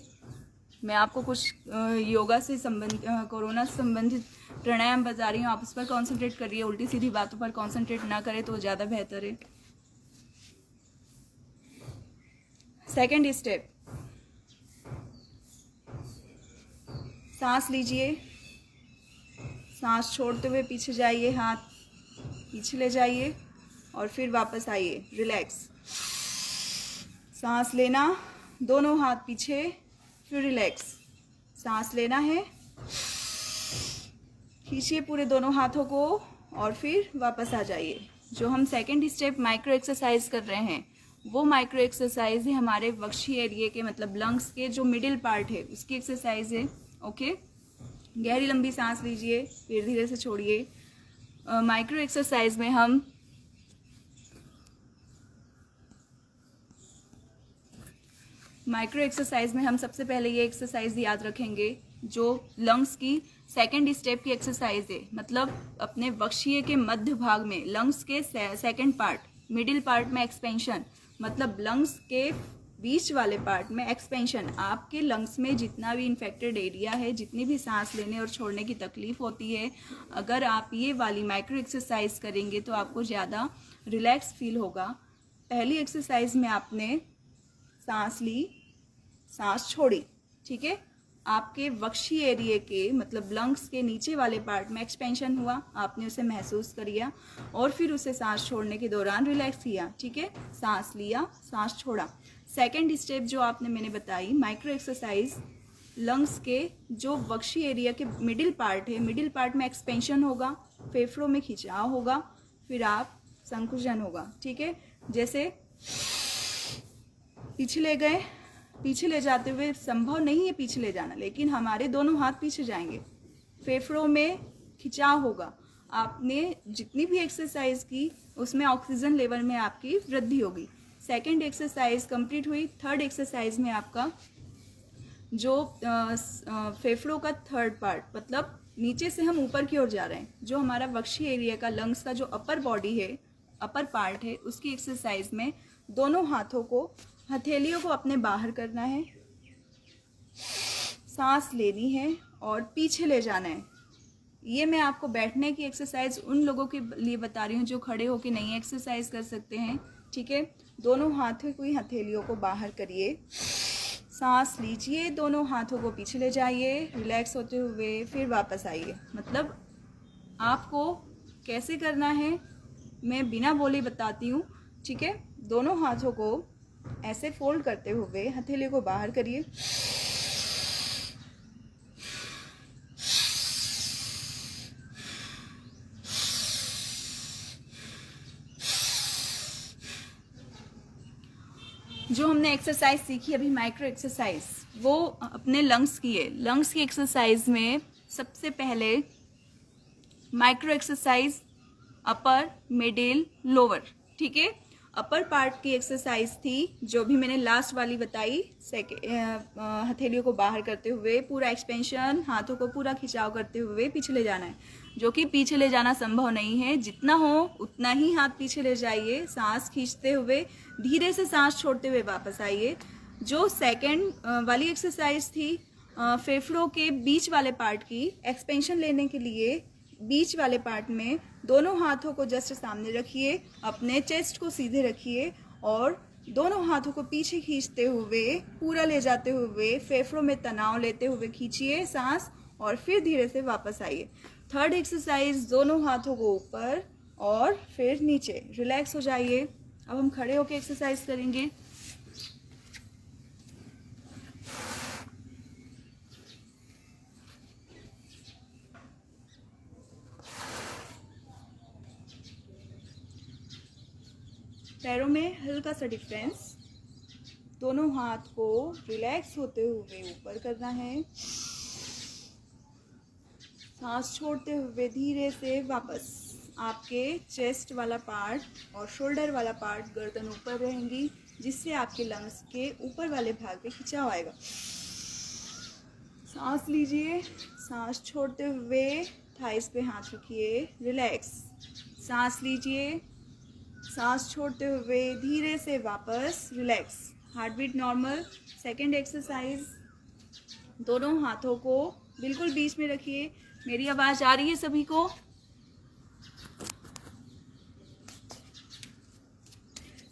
मैं आपको कुछ योगा से संबंधित, कोरोना से संबंधित प्राणायाम बता रही हूँ, आप उस पर कॉन्सेंट्रेट करिए, उल्टी सीधी बातों पर कॉन्सेंट्रेट ना करें तो ज़्यादा बेहतर है। सेकंड स्टेप, सांस लीजिए, सांस छोड़ते हुए पीछे जाइए, हाथ पीछे ले जाइए और फिर वापस आइए, रिलैक्स। सांस लेना, दोनों हाथ पीछे, फिर रिलैक्स। सांस लेना है, खींचिए पूरे दोनों हाथों को और फिर वापस आ जाइए। जो हम सेकंड स्टेप माइक्रो एक्सरसाइज कर रहे हैं वो माइक्रो एक्सरसाइज है हमारे वक्षी एरिया के, मतलब लंग्स के जो मिडिल पार्ट है उसकी एक्सरसाइज है। ओके, गहरी लंबी सांस लीजिए, फिर धीरे से छोड़िए। माइक्रो एक्सरसाइज में हम सबसे पहले ये एक्सरसाइज याद रखेंगे जो लंग्स की सेकंड स्टेप की एक्सरसाइज है, मतलब अपने वक्षीय के मध्य भाग में लंग्स के सेकंड पार्ट, मिडिल पार्ट में एक्सपेंशन, मतलब लंग्स के बीच वाले पार्ट में एक्सपेंशन। आपके लंग्स में जितना भी इन्फेक्टेड एरिया है, जितनी भी सांस लेने और छोड़ने की तकलीफ होती है, अगर आप ये वाली माइक्रो एक्सरसाइज करेंगे तो आपको ज़्यादा रिलैक्स फील होगा। पहली एक्सरसाइज में आपने सांस ली, सांस छोड़ी, ठीक है। आपके वक्षी एरिया के मतलब लंग्स के नीचे वाले पार्ट में एक्सपेंशन हुआ, आपने उसे महसूस करिया और फिर उसे सांस छोड़ने के दौरान रिलैक्स किया, ठीक है। सांस लिया, सांस छोड़ा। सेकंड स्टेप जो आपने मैंने बताई माइक्रो एक्सरसाइज, लंग्स के जो वक्षी एरिया के मिडिल पार्ट है, मिडिल पार्ट में एक्सपेंशन होगा, फेफड़ों में खिंचाव होगा, फिर आप संकुचन होगा, ठीक है। जैसे पीछे ले गए, पीछे ले जाते हुए संभव नहीं है पीछे ले जाना, लेकिन हमारे दोनों हाथ पीछे जाएंगे, फेफड़ों में खिंचाव होगा। आपने जितनी भी एक्सरसाइज की उसमें ऑक्सीजन लेवल में आपकी वृद्धि होगी। सेकंड एक्सरसाइज कंप्लीट हुई। थर्ड एक्सरसाइज में आपका जो फेफड़ों का थर्ड पार्ट, मतलब नीचे से हम ऊपर की ओर जा रहे हैं, जो हमारा वक्षी एरिया का लंग्स का जो अपर बॉडी है, अपर पार्ट है, उसकी एक्सरसाइज में दोनों हाथों को, हथेलियों को अपने बाहर करना है, सांस लेनी है और पीछे ले जाना है। ये मैं आपको बैठने की एक्सरसाइज उन लोगों के लिए बता रही हूँ जो खड़े होकर नहीं एक्सरसाइज कर सकते हैं, ठीक है। दोनों हाथों की हथेलियों को बाहर करिए, सांस लीजिए, दोनों हाथों को पीछे ले जाइए, रिलैक्स होते हुए फिर वापस आइए। मतलब आपको कैसे करना है मैं बिना बोले बताती हूँ, ठीक है। दोनों हाथों को ऐसे फोल्ड करते हुए हथेली को बाहर करिए, जो हमने एक्सरसाइज सीखी अभी माइक्रो एक्सरसाइज, वो अपने लंग्स की है। लंग्स की एक्सरसाइज में सबसे पहले माइक्रो एक्सरसाइज अपर, मिडिल, लोअर, ठीक है। अपर पार्ट की एक्सरसाइज थी जो भी मैंने लास्ट वाली बताई, हथेलियों को बाहर करते हुए पूरा एक्सपेंशन, हाथों को पूरा खिंचाव करते हुए पीछे ले जाना है, जो कि पीछे ले जाना संभव नहीं है। जितना हो उतना ही हाथ पीछे ले जाइए, सांस खींचते हुए धीरे से सांस छोड़ते हुए वापस आइए। जो सेकंड वाली एक्सरसाइज थी फेफड़ों के बीच वाले पार्ट की, एक्सपेंशन लेने के लिए बीच वाले पार्ट में दोनों हाथों को जस्ट सामने रखिए, अपने चेस्ट को सीधे रखिए और दोनों हाथों को पीछे खींचते हुए पूरा ले जाते हुए फेफड़ों में तनाव लेते हुए खींचिए सांस और फिर धीरे से वापस आइए। थर्ड एक्सरसाइज, दोनों हाथों को ऊपर और फिर नीचे, रिलैक्स हो जाइए। अब हम खड़े होकर एक्सरसाइज करेंगे। पैरों में हल्का सा डिफरेंस, दोनों हाथ को रिलैक्स होते हुए ऊपर करना है, सांस छोड़ते हुए धीरे से वापस। आपके चेस्ट वाला पार्ट और शोल्डर वाला पार्ट, गर्दन ऊपर रहेंगी, जिससे आपके लंग्स के ऊपर वाले भाग पे खिंचाव आएगा। सांस लीजिए, सांस छोड़ते हुए थाइस पे हाथ रखिए, रिलैक्स। सांस लीजिए, सांस छोड़ते हुए धीरे से वापस relax. Heart beat normal. Second exercise, दोनों हाथों को बिल्कुल बीच में रखिए। मेरी आवाज़ आ रही है सभी को?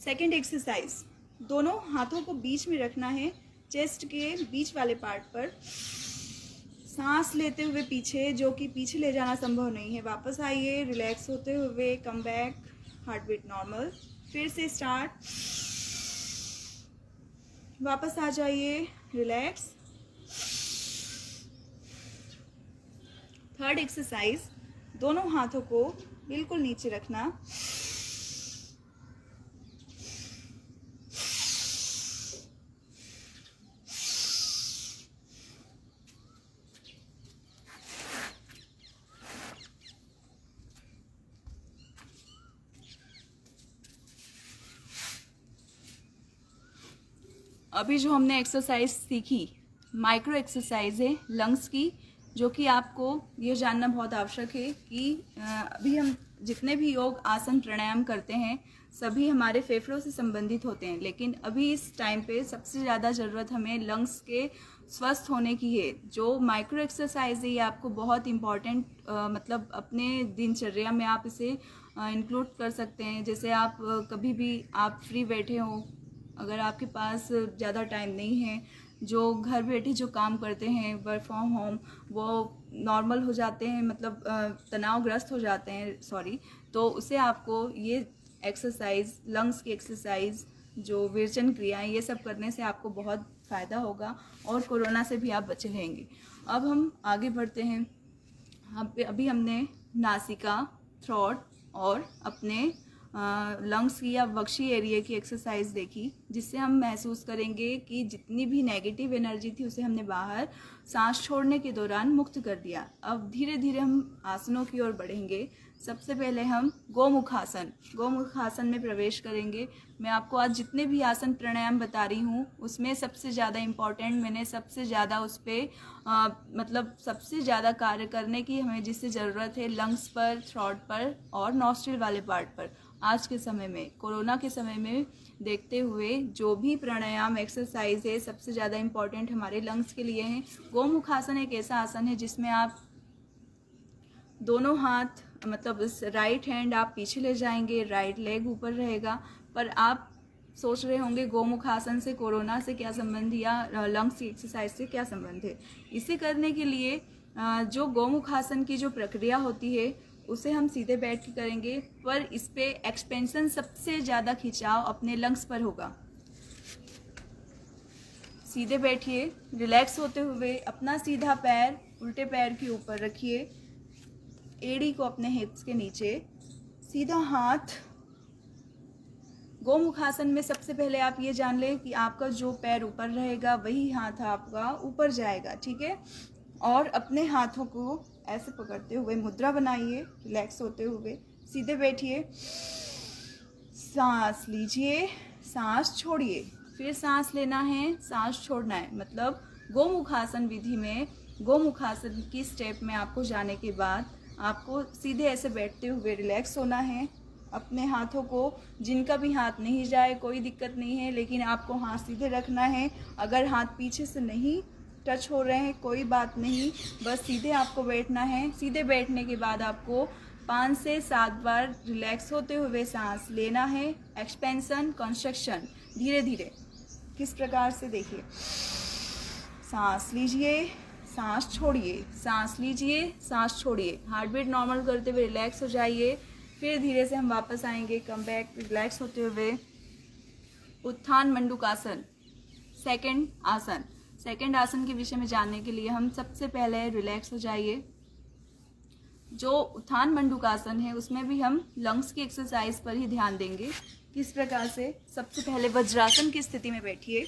सेकंड एक्सरसाइज, दोनों हाथों को बीच में रखना है, चेस्ट के बीच वाले पार्ट पर। सांस लेते हुए पीछे, जो कि पीछे ले जाना संभव नहीं है। वापस आइए, रिलैक्स होते हुए, come back, heart beat normal. फिर से स्टार्ट, वापस आ जाइए, रिलैक्स। थर्ड एक्सरसाइज, दोनों हाथों को बिल्कुल नीचे रखना। अभी जो हमने एक्सरसाइज सीखी, माइक्रो एक्सरसाइज है लंग्स की, जो कि आपको ये जानना बहुत आवश्यक है कि अभी हम जितने भी योग, आसन, प्राणायाम करते हैं सभी हमारे फेफड़ों से संबंधित होते हैं, लेकिन अभी इस टाइम पे सबसे ज़्यादा ज़रूरत हमें लंग्स के स्वस्थ होने की है। जो माइक्रो एक्सरसाइज है ये आपको बहुत इम्पॉर्टेंट, मतलब अपने दिनचर्या में आप इसे इंक्लूड कर सकते हैं। जैसे आप कभी भी आप फ्री बैठे हो, अगर आपके पास ज़्यादा टाइम नहीं है, जो घर बैठे जो काम करते हैं वर्क फ्रॉम होम, वो नॉर्मल हो जाते हैं, मतलब तनावग्रस्त हो जाते हैं, सॉरी, तो उसे आपको ये एक्सरसाइज, लंग्स की एक्सरसाइज, जो विरेचन क्रियाएं, ये सब करने से आपको बहुत फ़ायदा होगा और कोरोना से भी आप बचे रहेंगे। अब हम आगे बढ़ते हैं। अभी हमने नासिका, थ्रोट और अपने लंग्स की या वक्षी एरिया की एक्सरसाइज देखी, जिससे हम महसूस करेंगे कि जितनी भी नेगेटिव एनर्जी थी उसे हमने बाहर सांस छोड़ने के दौरान मुक्त कर दिया। अब धीरे धीरे हम आसनों की ओर बढ़ेंगे। सबसे पहले हम गोमुखासन में प्रवेश करेंगे। मैं आपको आज जितने भी आसन प्राणायाम बता रही हूँ उसमें सबसे ज़्यादा इम्पॉर्टेंट, मैंने सबसे ज़्यादा उस पर मतलब सबसे ज़्यादा कार्य करने की हमें जिससे ज़रूरत है, लंग्स पर, थ्रोट पर और नॉस्ट्रिल वाले पार्ट पर। आज के समय में, कोरोना के समय में देखते हुए जो भी प्राणायाम एक्सरसाइज है सबसे ज़्यादा इम्पॉर्टेंट हमारे लंग्स के लिए है। गोमुखासन एक ऐसा आसन है जिसमें आप दोनों हाथ, मतलब इस राइट हैंड आप पीछे ले जाएंगे, राइट लेग ऊपर रहेगा। पर आप सोच रहे होंगे गोमुखासन से कोरोना से क्या संबंध या लंग्स की एक्सरसाइज से क्या संबंध है। इसे करने के लिए जो गोमुखासन की जो प्रक्रिया होती है उसे हम सीधे बैठ के करेंगे, पर इस पे एक्सपेंशन, सबसे ज़्यादा खिंचाव अपने लंग्स पर होगा। सीधे बैठिए, रिलैक्स होते हुए अपना सीधा पैर उल्टे पैर के ऊपर रखिए, एड़ी को अपने हिप्स के नीचे, सीधा हाथ। गोमुखासन में सबसे पहले आप ये जान लें कि आपका जो पैर ऊपर रहेगा वही हाथ आपका ऊपर जाएगा, ठीक है। और अपने हाथों को ऐसे पकड़ते हुए मुद्रा बनाइए, रिलैक्स होते हुए सीधे बैठिए। सांस लीजिए, सांस छोड़िए, फिर सांस लेना है, सांस छोड़ना है। मतलब गोमुखासन विधि में, गोमुखासन की स्टेप में आपको जाने के बाद आपको सीधे ऐसे बैठते हुए रिलैक्स होना है। अपने हाथों को, जिनका भी हाथ नहीं जाए कोई दिक्कत नहीं है, लेकिन आपको हाथ सीधे रखना है। अगर हाथ पीछे से नहीं टच हो रहे हैं कोई बात नहीं, बस सीधे आपको बैठना है। सीधे बैठने के बाद आपको 5 से 7 बार रिलैक्स होते हुए सांस लेना है। एक्सपेंशन, कंस्ट्रक्शन, धीरे धीरे किस प्रकार से, देखिए, सांस लीजिए, सांस छोड़िए, सांस लीजिए, सांस छोड़िए। हार्ट बीट नॉर्मल करते हुए रिलैक्स हो जाइए। फिर धीरे से हम वापस आएंगे, कम बैक, रिलैक्स होते हुए उत्थान मंडूकासन, सेकंड आसन। सेकंड आसन के विषय में जानने के लिए हम सबसे पहले रिलैक्स हो जाइए। जो उत्थान मंडूकासन है उसमें भी हम लंग्स की एक्सरसाइज पर ही ध्यान देंगे। किस प्रकार से, सबसे पहले वज्रासन की स्थिति में बैठिए।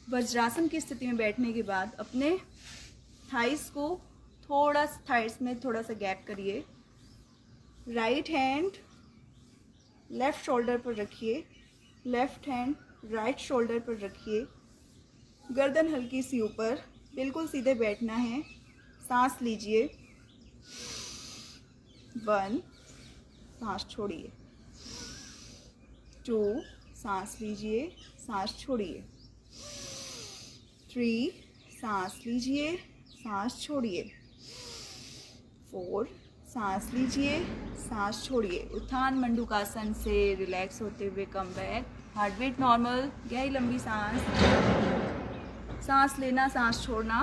वज्रासन की स्थिति में बैठने के बाद अपने थाइस को थाइस में थोड़ा सा गैप करिए। राइट हैंड लेफ्ट शोल्डर पर रखिए, लेफ्ट हैंड राइट शोल्डर पर रखिए। गर्दन हल्की सी ऊपर, बिल्कुल सीधे बैठना है। सांस लीजिए, 1, सांस छोड़िए, 2, सांस लीजिए, सांस छोड़िए, 3, सांस लीजिए, सांस छोड़िए, 4, सांस लीजिए, सांस छोड़िए। उत्थान मंडूकासन से रिलैक्स होते हुए come back, heart beat normal, गहरी लंबी सांस लेना, सांस छोड़ना।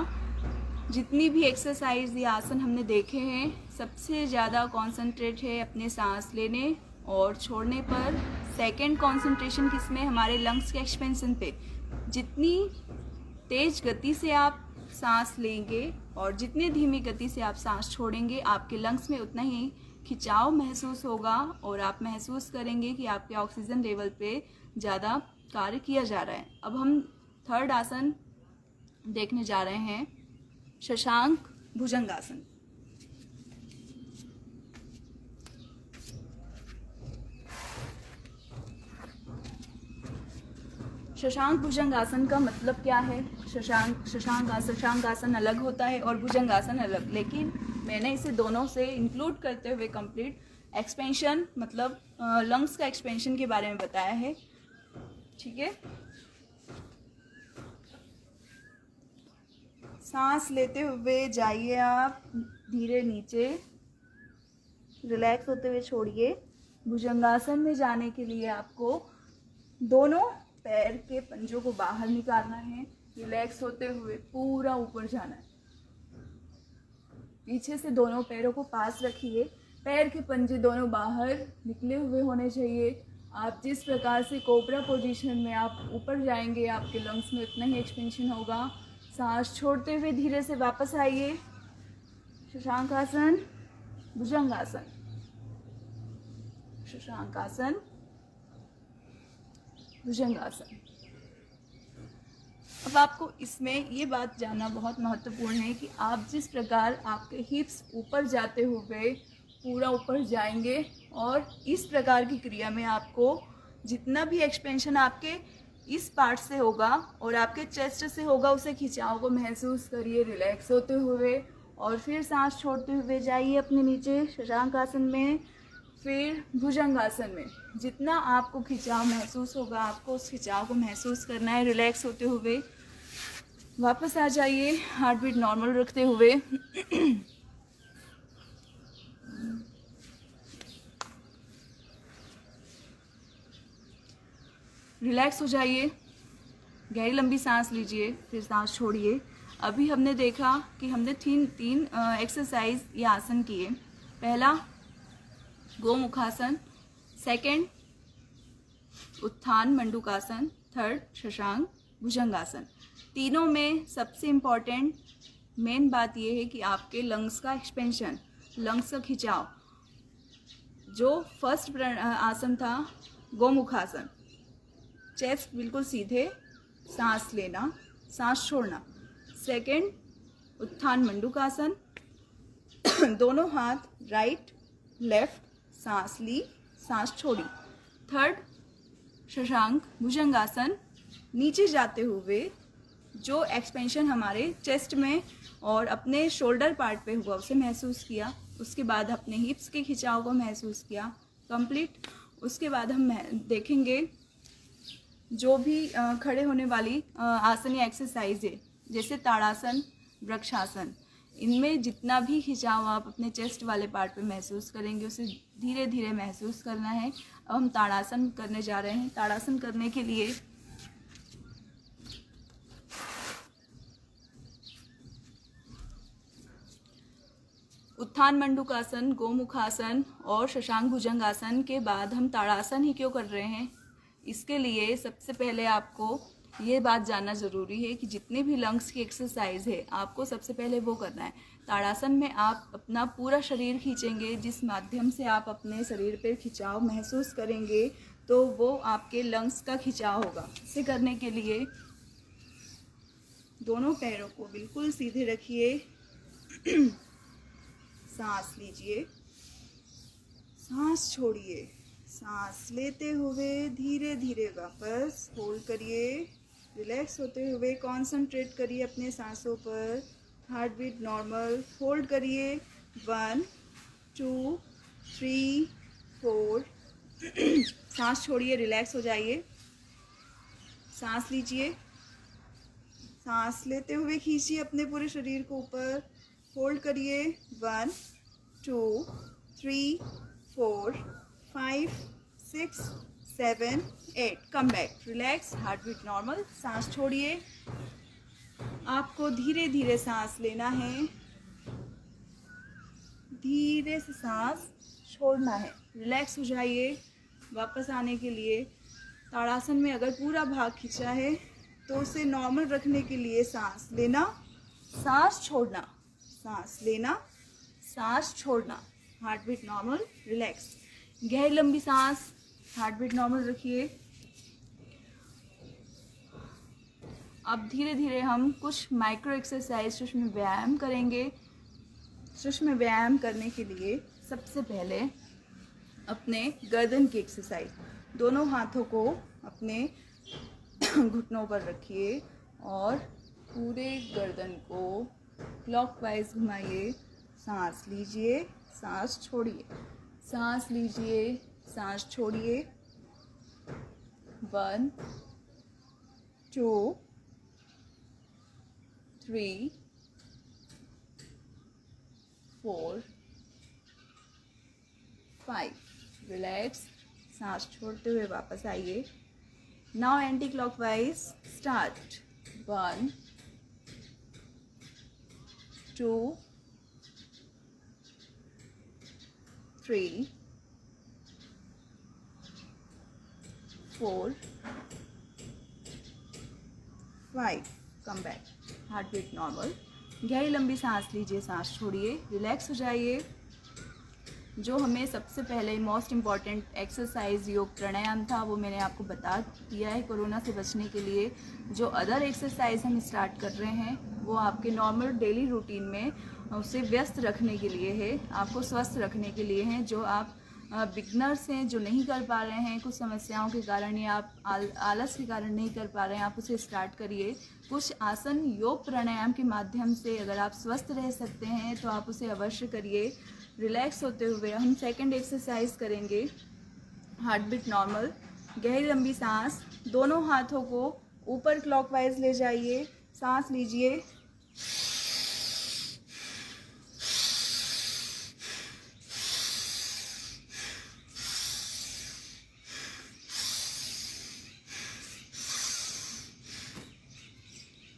जितनी भी एक्सरसाइज या आसन हमने देखे हैं, सबसे ज़्यादा कॉन्सेंट्रेट है अपने सांस लेने और छोड़ने पर। सेकंड कॉन्सेंट्रेशन किसमें? हमारे लंग्स के एक्सपेंशन पे। जितनी तेज गति से आप सांस लेंगे और जितनी धीमी गति से आप सांस छोड़ेंगे, आपके लंग्स में उतना ही खिंचाव महसूस होगा और आप महसूस करेंगे कि आपके ऑक्सीजन लेवल पे ज़्यादा कार्य किया जा रहा है। अब हम थर्ड आसन देखने जा रहे हैं, शशांक भुजंगासन। शशांक भुजंगासन का मतलब क्या है? शशांकासन अलग होता है और भुजंगासन अलग, लेकिन मैंने इसे दोनों से इंक्लूड करते हुए कंप्लीट एक्सपेंशन मतलब लंग्स का एक्सपेंशन के बारे में बताया है। ठीक है, सांस लेते हुए जाइए आप धीरे नीचे, रिलैक्स होते हुए छोड़िए। भुजंगासन में जाने के लिए आपको दोनों पैर के पंजों को बाहर निकालना है, रिलैक्स होते हुए पूरा ऊपर जाना है। पीछे से दोनों पैरों को पास रखिए, पैर के पंजे दोनों बाहर निकले हुए होने चाहिए। आप जिस प्रकार से कोबरा पोजीशन में आप ऊपर जाएंगे, आपके लंग्स में उतना ही एक्सपेंशन होगा। सांस छोड़ते हुए धीरे से वापस आइए। शशांकासन, भुजंगासन, शशांकासन, भुजंगासन। अब आपको इसमें ये बात जानना बहुत महत्वपूर्ण है कि आप जिस प्रकार आपके हिप्स ऊपर जाते हुए पूरा ऊपर जाएंगे और इस प्रकार की क्रिया में आपको जितना भी एक्सपेंशन आपके इस पार्ट से होगा और आपके चेस्ट से होगा, उसे खिंचाव को महसूस करिए रिलैक्स होते हुए और फिर सांस छोड़ते हुए जाइए अपने नीचे शशांकासन में, फिर भुजंगासन में। जितना आपको खिंचाव महसूस होगा, आपको उस खिंचाव को महसूस करना है रिलैक्स होते हुए। वापस आ जाइए हार्ट बीट नॉर्मल रखते हुए। रिलैक्स हो जाइए, गहरी लंबी सांस लीजिए, फिर सांस छोड़िए। अभी हमने देखा कि हमने तीन एक्सरसाइज या आसन किए। पहला गोमुखासन, सेकंड उत्थान मंडूकासन, थर्ड शशांक भुजंगासन। तीनों में सबसे इम्पॉर्टेंट मेन बात यह है कि आपके लंग्स का एक्सपेंशन, लंग्स का खिंचाव। जो फर्स्ट आसन था गोमुखासन, चेस्ट बिल्कुल सीधे, सांस लेना, सांस छोड़ना। सेकंड उत्थान मंडूकासन, दोनों हाथ राइट लेफ्ट, सांस ली, सांस छोड़ी। थर्ड शशांक भुजंगासन, नीचे जाते हुए जो एक्सपेंशन हमारे चेस्ट में और अपने शोल्डर पार्ट पे हुआ उसे महसूस किया, उसके बाद अपने हिप्स के खिंचाव को महसूस किया कंप्लीट। उसके बाद हम देखेंगे जो भी खड़े होने वाली आसन या एक्सरसाइज है, जैसे ताड़ासन, वृक्षासन। इनमें जितना भी खिंचाव आप अपने चेस्ट वाले पार्ट पे महसूस करेंगे, उसे धीरे धीरे महसूस करना है। अब हम ताड़ासन करने जा रहे हैं। ताड़ासन करने के लिए उत्थान मंडूकासन, गोमुखासन और शशांक भुजंगासन के बाद हम ताड़ासन ही क्यों कर रहे हैं? इसके लिए सबसे पहले आपको ये बात जानना ज़रूरी है कि जितने भी लंग्स की एक्सरसाइज है, आपको सबसे पहले वो करना है। ताड़ासन में आप अपना पूरा शरीर खींचेंगे, जिस माध्यम से आप अपने शरीर पर खिंचाव महसूस करेंगे, तो वो आपके लंग्स का खिंचाव होगा। इसे करने के लिए दोनों पैरों को बिल्कुल सीधे रखिए, सांस लीजिए, सांस छोड़िए, सांस लेते हुए धीरे धीरे वापस होल्ड करिए, रिलैक्स होते हुए कंसंट्रेट करिए अपने सांसों पर। Heart beat normal. होल्ड करिए 1 2 3 4। सांस छोड़िए, रिलैक्स हो जाइए। सांस लीजिए, सांस लेते हुए खींचिए अपने पूरे शरीर को ऊपर। होल्ड करिए 1 2 3 4 5 6 7 8। Come back, relax, heart beat normal. सांस छोड़िए। आपको धीरे धीरे सांस लेना है, धीरे से सांस छोड़ना है। रिलैक्स हो जाइए। वापस आने के लिए ताड़ासन में अगर पूरा भाग खींचा है तो उसे नॉर्मल रखने के लिए सांस लेना, सांस छोड़ना, सांस लेना, सांस छोड़ना। Heart beat normal, relax. गहरी लंबी सांस, हार्ट बीट नॉर्मल रखिए। अब धीरे धीरे हम कुछ माइक्रो एक्सरसाइज सूक्ष्म व्यायाम करेंगे। सूक्ष्म व्यायाम करने के लिए सबसे पहले अपने गर्दन की एक्सरसाइज। दोनों हाथों को अपने घुटनों पर रखिए और पूरे गर्दन को क्लॉकवाइज घुमाइए। सांस लीजिए, सांस छोड़िए, सांस लीजिए, सांस छोड़िए। 1 2 3 4 5। रिलैक्स, सांस छोड़ते हुए वापस आइए। Now anti clockwise start. 1 2 3 4 5। Come back, heart beat normal. गहरी लंबी सांस लीजिए, सांस छोड़िए, रिलैक्स हो जाइए। जो हमें सबसे पहले मोस्ट इम्पॉर्टेंट एक्सरसाइज योग प्राणायाम था वो मैंने आपको बता दिया है कोरोना से बचने के लिए। जो अदर एक्सरसाइज हम स्टार्ट कर रहे हैं वो आपके नॉर्मल डेली रूटीन में उसे व्यस्त रखने के लिए है, आपको स्वस्थ रखने के लिए हैं। जो आप बिगनर्स हैं, जो नहीं कर पा रहे हैं कुछ समस्याओं के कारण या आप आलस के कारण नहीं कर पा रहे हैं, आप उसे स्टार्ट करिए। कुछ आसन योग प्राणायाम के माध्यम से अगर आप स्वस्थ रह सकते हैं तो आप उसे अवश्य करिए। रिलैक्स होते हुए हम सेकंड एक्सरसाइज करेंगे। Heart beat normal. गहरी लंबी सांस, दोनों हाथों को ऊपर क्लॉकवाइज ले जाइए। सांस लीजिए,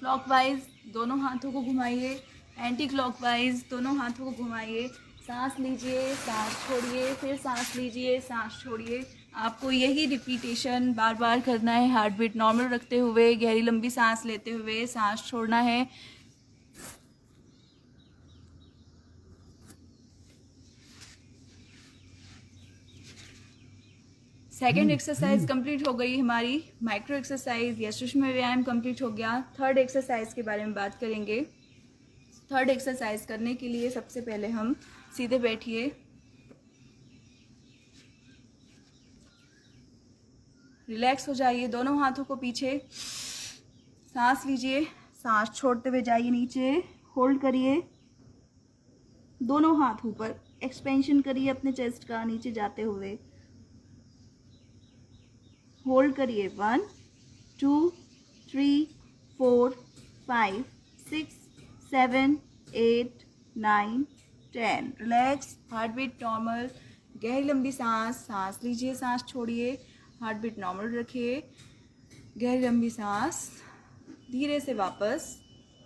क्लॉकवाइज दोनों हाथों को घुमाइए, एंटी क्लॉकवाइज दोनों हाथों को घुमाइए। सांस लीजिए, सांस छोड़िए, फिर सांस लीजिए, सांस छोड़िए। आपको यही रिपीटेशन बार बार करना है। हार्ट बीट नॉर्मल रखते हुए, गहरी लंबी सांस लेते हुए सांस छोड़ना है। सेकेंड एक्सरसाइज कंप्लीट हो गई हमारी। माइक्रो एक्सरसाइज या सूक्ष्म व्यायाम कंप्लीट हो गया। थर्ड एक्सरसाइज के बारे में बात करेंगे। थर्ड एक्सरसाइज करने के लिए सबसे पहले हम सीधे बैठिए, रिलैक्स हो जाइए, दोनों हाथों को पीछे। सांस लीजिए, सांस छोड़ते हुए जाइए नीचे। होल्ड करिए, दोनों हाथ ऊपर, एक्सपेंशन करिए अपने चेस्ट का नीचे जाते हुए। होल्ड करिए 1 2 3 4 5 6 7 8 9 10। Relax, heart beat normal. गहरी लंबी सांस, सांस लीजिए, सांस छोड़िए, हार्ट बीट नॉर्मल रखिए। गहरी लंबी सांस, धीरे से वापस।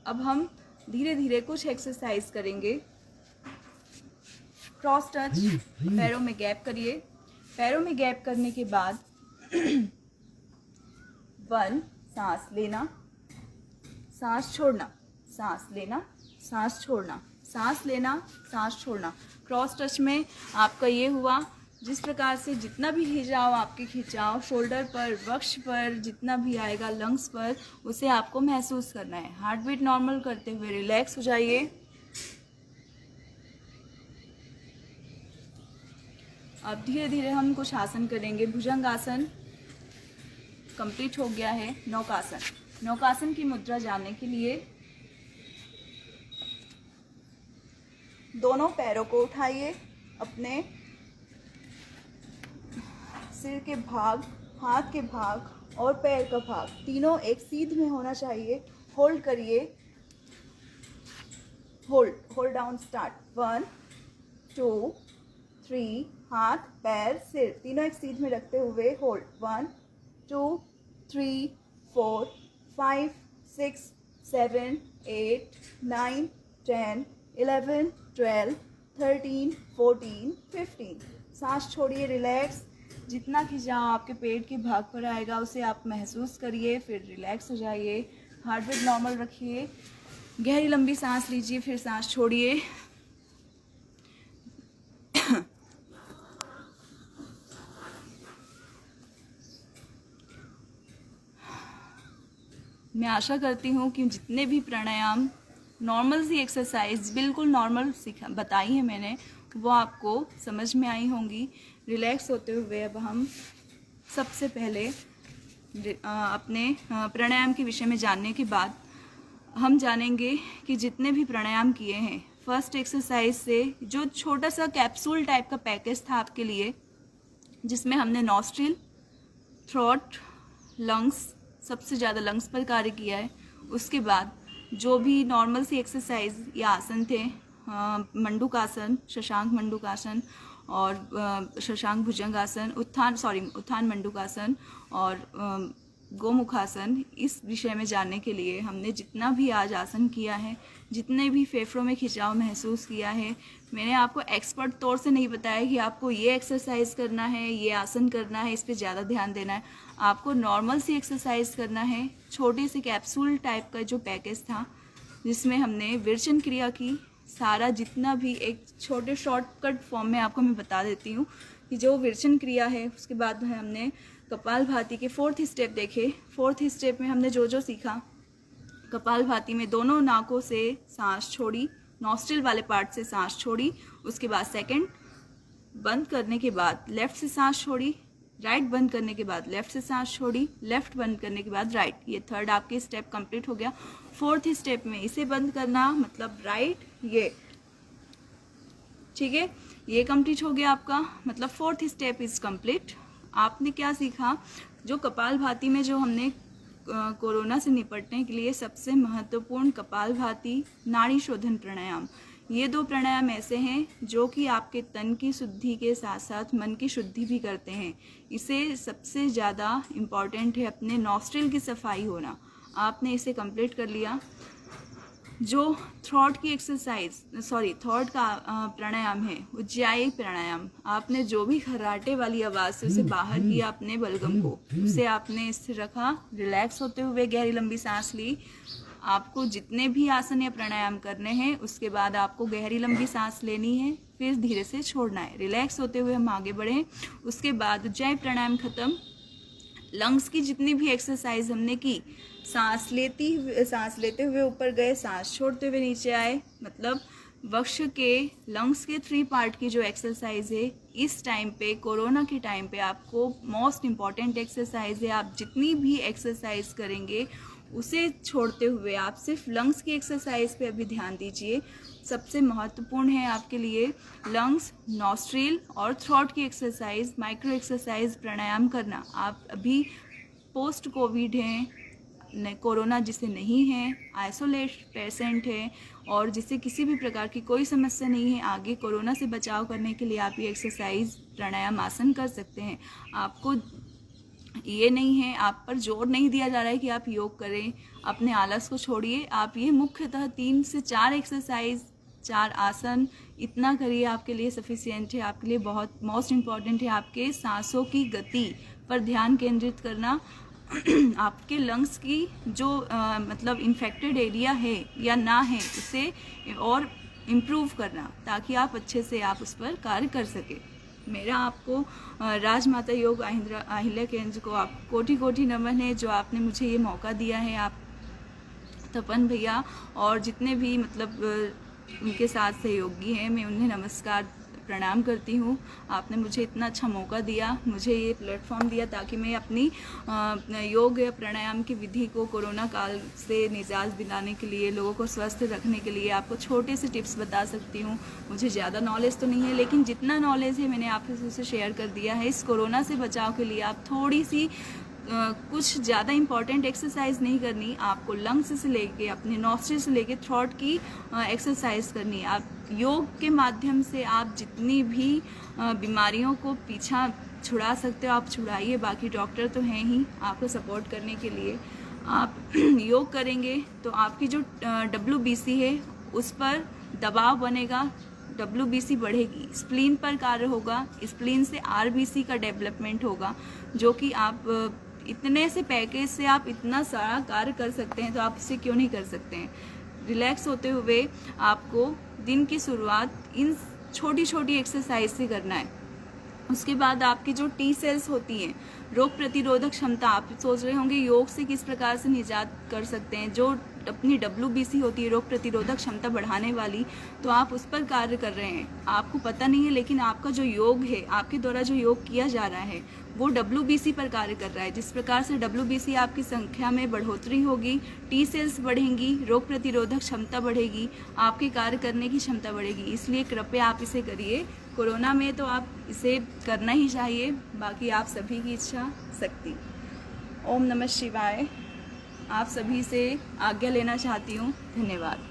अब हम धीरे धीरे कुछ एक्सरसाइज करेंगे। क्रॉस टच, पैरों में गैप करिए। पैरों में गैप करने के बाद 1 सांस लेना, सांस छोड़ना, सांस लेना, सांस छोड़ना, सांस लेना, सांस छोड़ना। क्रॉस टच में आपका ये हुआ, जिस प्रकार से जितना भी खिंचाव, आपके खिंचाव शोल्डर पर, वक्ष पर जितना भी आएगा, लंग्स पर, उसे आपको महसूस करना है। हार्ट बीट नॉर्मल करते हुए रिलैक्स हो जाइए। अब धीरे धीरे हम कुछ आसन करेंगे। भुजंग आसन कंप्लीट हो गया है। नौकासन। नौकासन की मुद्रा जानने के लिए दोनों पैरों को उठाइए, अपने सिर के भाग, हाथ के भाग और पैर का भाग तीनों एक सीध में होना चाहिए। होल्ड करिए, होल्ड डाउन, स्टार्ट। 1 2 3, हाथ पैर सिर तीनों एक सीध में रखते हुए होल्ड। 1 2 3 4 5 6 7 8 9 10 11 12 13 14 15। सांस छोड़िए, रिलैक्स। जितना खिंचाव आपके पेट के भाग पर आएगा उसे आप महसूस करिए, फिर रिलैक्स हो जाइए। हार्ट बीट नॉर्मल रखिए, गहरी लंबी सांस लीजिए, फिर सांस छोड़िए। मैं आशा करती हूँ कि जितने भी प्राणायाम नॉर्मल सी एक्सरसाइज बिल्कुल नॉर्मल बताई है मैंने, वो आपको समझ में आई होंगी। रिलैक्स होते हुए अब हम सबसे पहले अपने प्राणायाम के विषय में जानने के बाद हम जानेंगे कि जितने भी प्राणायाम किए हैं फर्स्ट एक्सरसाइज से, जो छोटा सा कैप्सूल टाइप का पैकेज था आपके लिए, जिसमें हमने नॉस्ट्रिल, थ्रोट, लंग्स, सबसे ज़्यादा लंग्स पर कार्य किया है। उसके बाद जो भी नॉर्मल सी एक्सरसाइज या आसन थे, मंडूकासन, शशांक मंडूकासन और शशांक भुजंगासन, उत्थान मंडूकासन और गोमुखासन, इस विषय में जानने के लिए हमने जितना भी आज आसन किया है, जितने भी फेफड़ों में खिंचाव महसूस किया है, मैंने आपको एक्सपर्ट तौर से नहीं बताया कि आपको ये एक्सरसाइज करना है, ये आसन करना है, इस पे ज़्यादा ध्यान देना है। आपको नॉर्मल सी एक्सरसाइज करना है। छोटे से कैप्सूल टाइप का जो पैकेज था जिसमें हमने विरचन क्रिया की, सारा जितना भी एक छोटे शॉर्टकट फॉर्म में आपको मैं बता देती हूँ कि जो विरचन क्रिया है। उसके बाद हमने कपालभाति के 4th स्टेप देखे। 4th स्टेप में हमने जो जो सीखा, कपालभाति में दोनों नाकों से सांस छोड़ी, नॉस्ट्रिल वाले पार्ट से सांस छोड़ी, उसके बाद सेकंड बंद करने के बाद लेफ्ट से सांस छोड़ी, राइट बंद करने के बाद लेफ्ट से सांस छोड़ी, लेफ्ट बंद करने के बाद राइट। ये थर्ड आपके स्टेप कंप्लीट हो गया। 4th स्टेप में इसे बंद करना मतलब राइट, ये ठीक है, ये कंप्लीट हो गया आपका, मतलब 4th स्टेप इज कंप्लीट। आपने क्या सीखा? जो कपालभाति में जो हमने कोरोना से निपटने के लिए सबसे महत्वपूर्ण कपालभाति, नाड़ी शोधन प्राणायाम, ये 2 प्राणायाम ऐसे हैं जो कि आपके तन की शुद्धि के साथ साथ मन की शुद्धि भी करते हैं। इसे सबसे ज़्यादा इम्पॉर्टेंट है अपने नॉस्ट्रिल की सफाई होना। आपने इसे कंप्लीट कर लिया। जो थ्रोट की एक्सरसाइज, थ्रोट का प्राणायाम है, उज्जाई प्राणायाम, आपने जो भी खर्राटे वाली आवाज़ से उसे बाहर किया अपने बलगम को, उसे आपने स्थिर रखा, रिलैक्स होते हुए गहरी लंबी सांस ली। आपको जितने भी आसन या प्राणायाम करने हैं उसके बाद आपको गहरी लंबी सांस लेनी है, फिर धीरे से छोड़ना है। रिलैक्स होते हुए हम आगे बढ़ें। उसके बाद उज्जाई प्राणायाम खत्म। लंग्स की जितनी भी एक्सरसाइज हमने की, सांस लेते हुए ऊपर गए, सांस छोड़ते हुए नीचे आए, मतलब वक्ष के लंग्स के 3 पार्ट की जो एक्सरसाइज है, इस टाइम पे कोरोना के टाइम पे आपको मोस्ट इम्पॉर्टेंट एक्सरसाइज है। आप जितनी भी एक्सरसाइज करेंगे उसे छोड़ते हुए आप सिर्फ लंग्स की एक्सरसाइज पे अभी ध्यान दीजिए। सबसे महत्वपूर्ण है आपके लिए लंग्स, नॉस्ट्रिल और थ्रोट की एक्सरसाइज, माइक्रो एक्सरसाइज प्राणायाम करना। आप अभी पोस्ट कोविड हैं, कोरोना जिसे नहीं है, आइसोलेट पेशेंट है और जिसे किसी भी प्रकार की कोई समस्या नहीं है, आगे कोरोना से बचाव करने के लिए आप ये एक्सरसाइज प्राणायाम आसन कर सकते हैं। आपको ये नहीं है, आप पर जोर नहीं दिया जा रहा है कि आप योग करें, अपने आलस को छोड़िए। आप ये मुख्यतः 3 से 4 एक्सरसाइज, 4 आसन इतना करिए, आपके लिए सफिशिएंट है। आपके लिए बहुत मोस्ट इम्पॉर्टेंट है आपके सांसों की गति पर ध्यान केंद्रित करना। आपके लंग्स की जो मतलब इन्फेक्टेड एरिया है या ना है, उसे और इम्प्रूव करना ताकि आप अच्छे से आप उस पर कार्य कर सके। मेरा आपको राजमाता योग अहिल्या केंद्र को आप कोटि कोटि नमन है, जो आपने मुझे ये मौका दिया है। आप तपन भैया और जितने भी मतलब उनके साथ सहयोगी हैं, मैं उन्हें नमस्कार प्रणाम करती हूँ। आपने मुझे इतना अच्छा मौका दिया, मुझे ये प्लेटफॉर्म दिया ताकि मैं अपनी योग या प्राणायाम की विधि को कोरोना काल से निजात दिलाने के लिए, लोगों को स्वस्थ रखने के लिए आपको छोटे से टिप्स बता सकती हूँ। मुझे ज़्यादा नॉलेज तो नहीं है, लेकिन जितना नॉलेज है मैंने आपसे शेयर कर दिया है। इस कोरोना से बचाव के लिए आप थोड़ी सी कुछ ज़्यादा इंपॉर्टेंट एक्सरसाइज नहीं करनी, आपको लंग्स से लेके अपने नॉस्ट्रिल से लेके थ्रोट की एक्सरसाइज करनी है। आप योग के माध्यम से आप जितनी भी बीमारियों को पीछा छुड़ा सकते हो आप छुड़ाइए, बाकी डॉक्टर तो हैं ही आपको सपोर्ट करने के लिए। आप योग करेंगे तो आपकी जो WBC है उस पर दबाव बनेगा, WBC बढ़ेगी, स्प्लीन पर कार्य होगा, स्प्लीन से RBC का डेवलपमेंट होगा, जो कि आप इतने से पैकेज से आप इतना सारा कार्य कर सकते हैं, तो आप इसे क्यों नहीं कर सकते हैं। रिलैक्स होते हुए आपको दिन की शुरुआत इन छोटी छोटी एक्सरसाइज से करना है। उसके बाद आपकी जो T सेल्स होती हैं, रोग प्रतिरोधक क्षमता, आप सोच रहे होंगे योग से किस प्रकार से निजात कर सकते हैं। जो अपनी WBC होती है, रोग प्रतिरोधक क्षमता बढ़ाने वाली, तो आप उस पर कार्य कर रहे हैं, आपको पता नहीं है, लेकिन आपका जो योग है, आपके द्वारा जो योग किया जा रहा है वो WBC पर कार्य कर रहा है। जिस प्रकार से WBC आपकी संख्या में बढ़ोतरी होगी, T सेल्स बढ़ेंगी, रोग प्रतिरोधक क्षमता बढ़ेगी, आपके कार्य करने की क्षमता बढ़ेगी। इसलिए कृपया आप इसे करिए। कोरोना में तो आप इसे करना ही चाहिए, बाकी आप सभी की इच्छा शक्ति। ओम नमः शिवाय। आप सभी से आज्ञा लेना चाहती हूँ। धन्यवाद।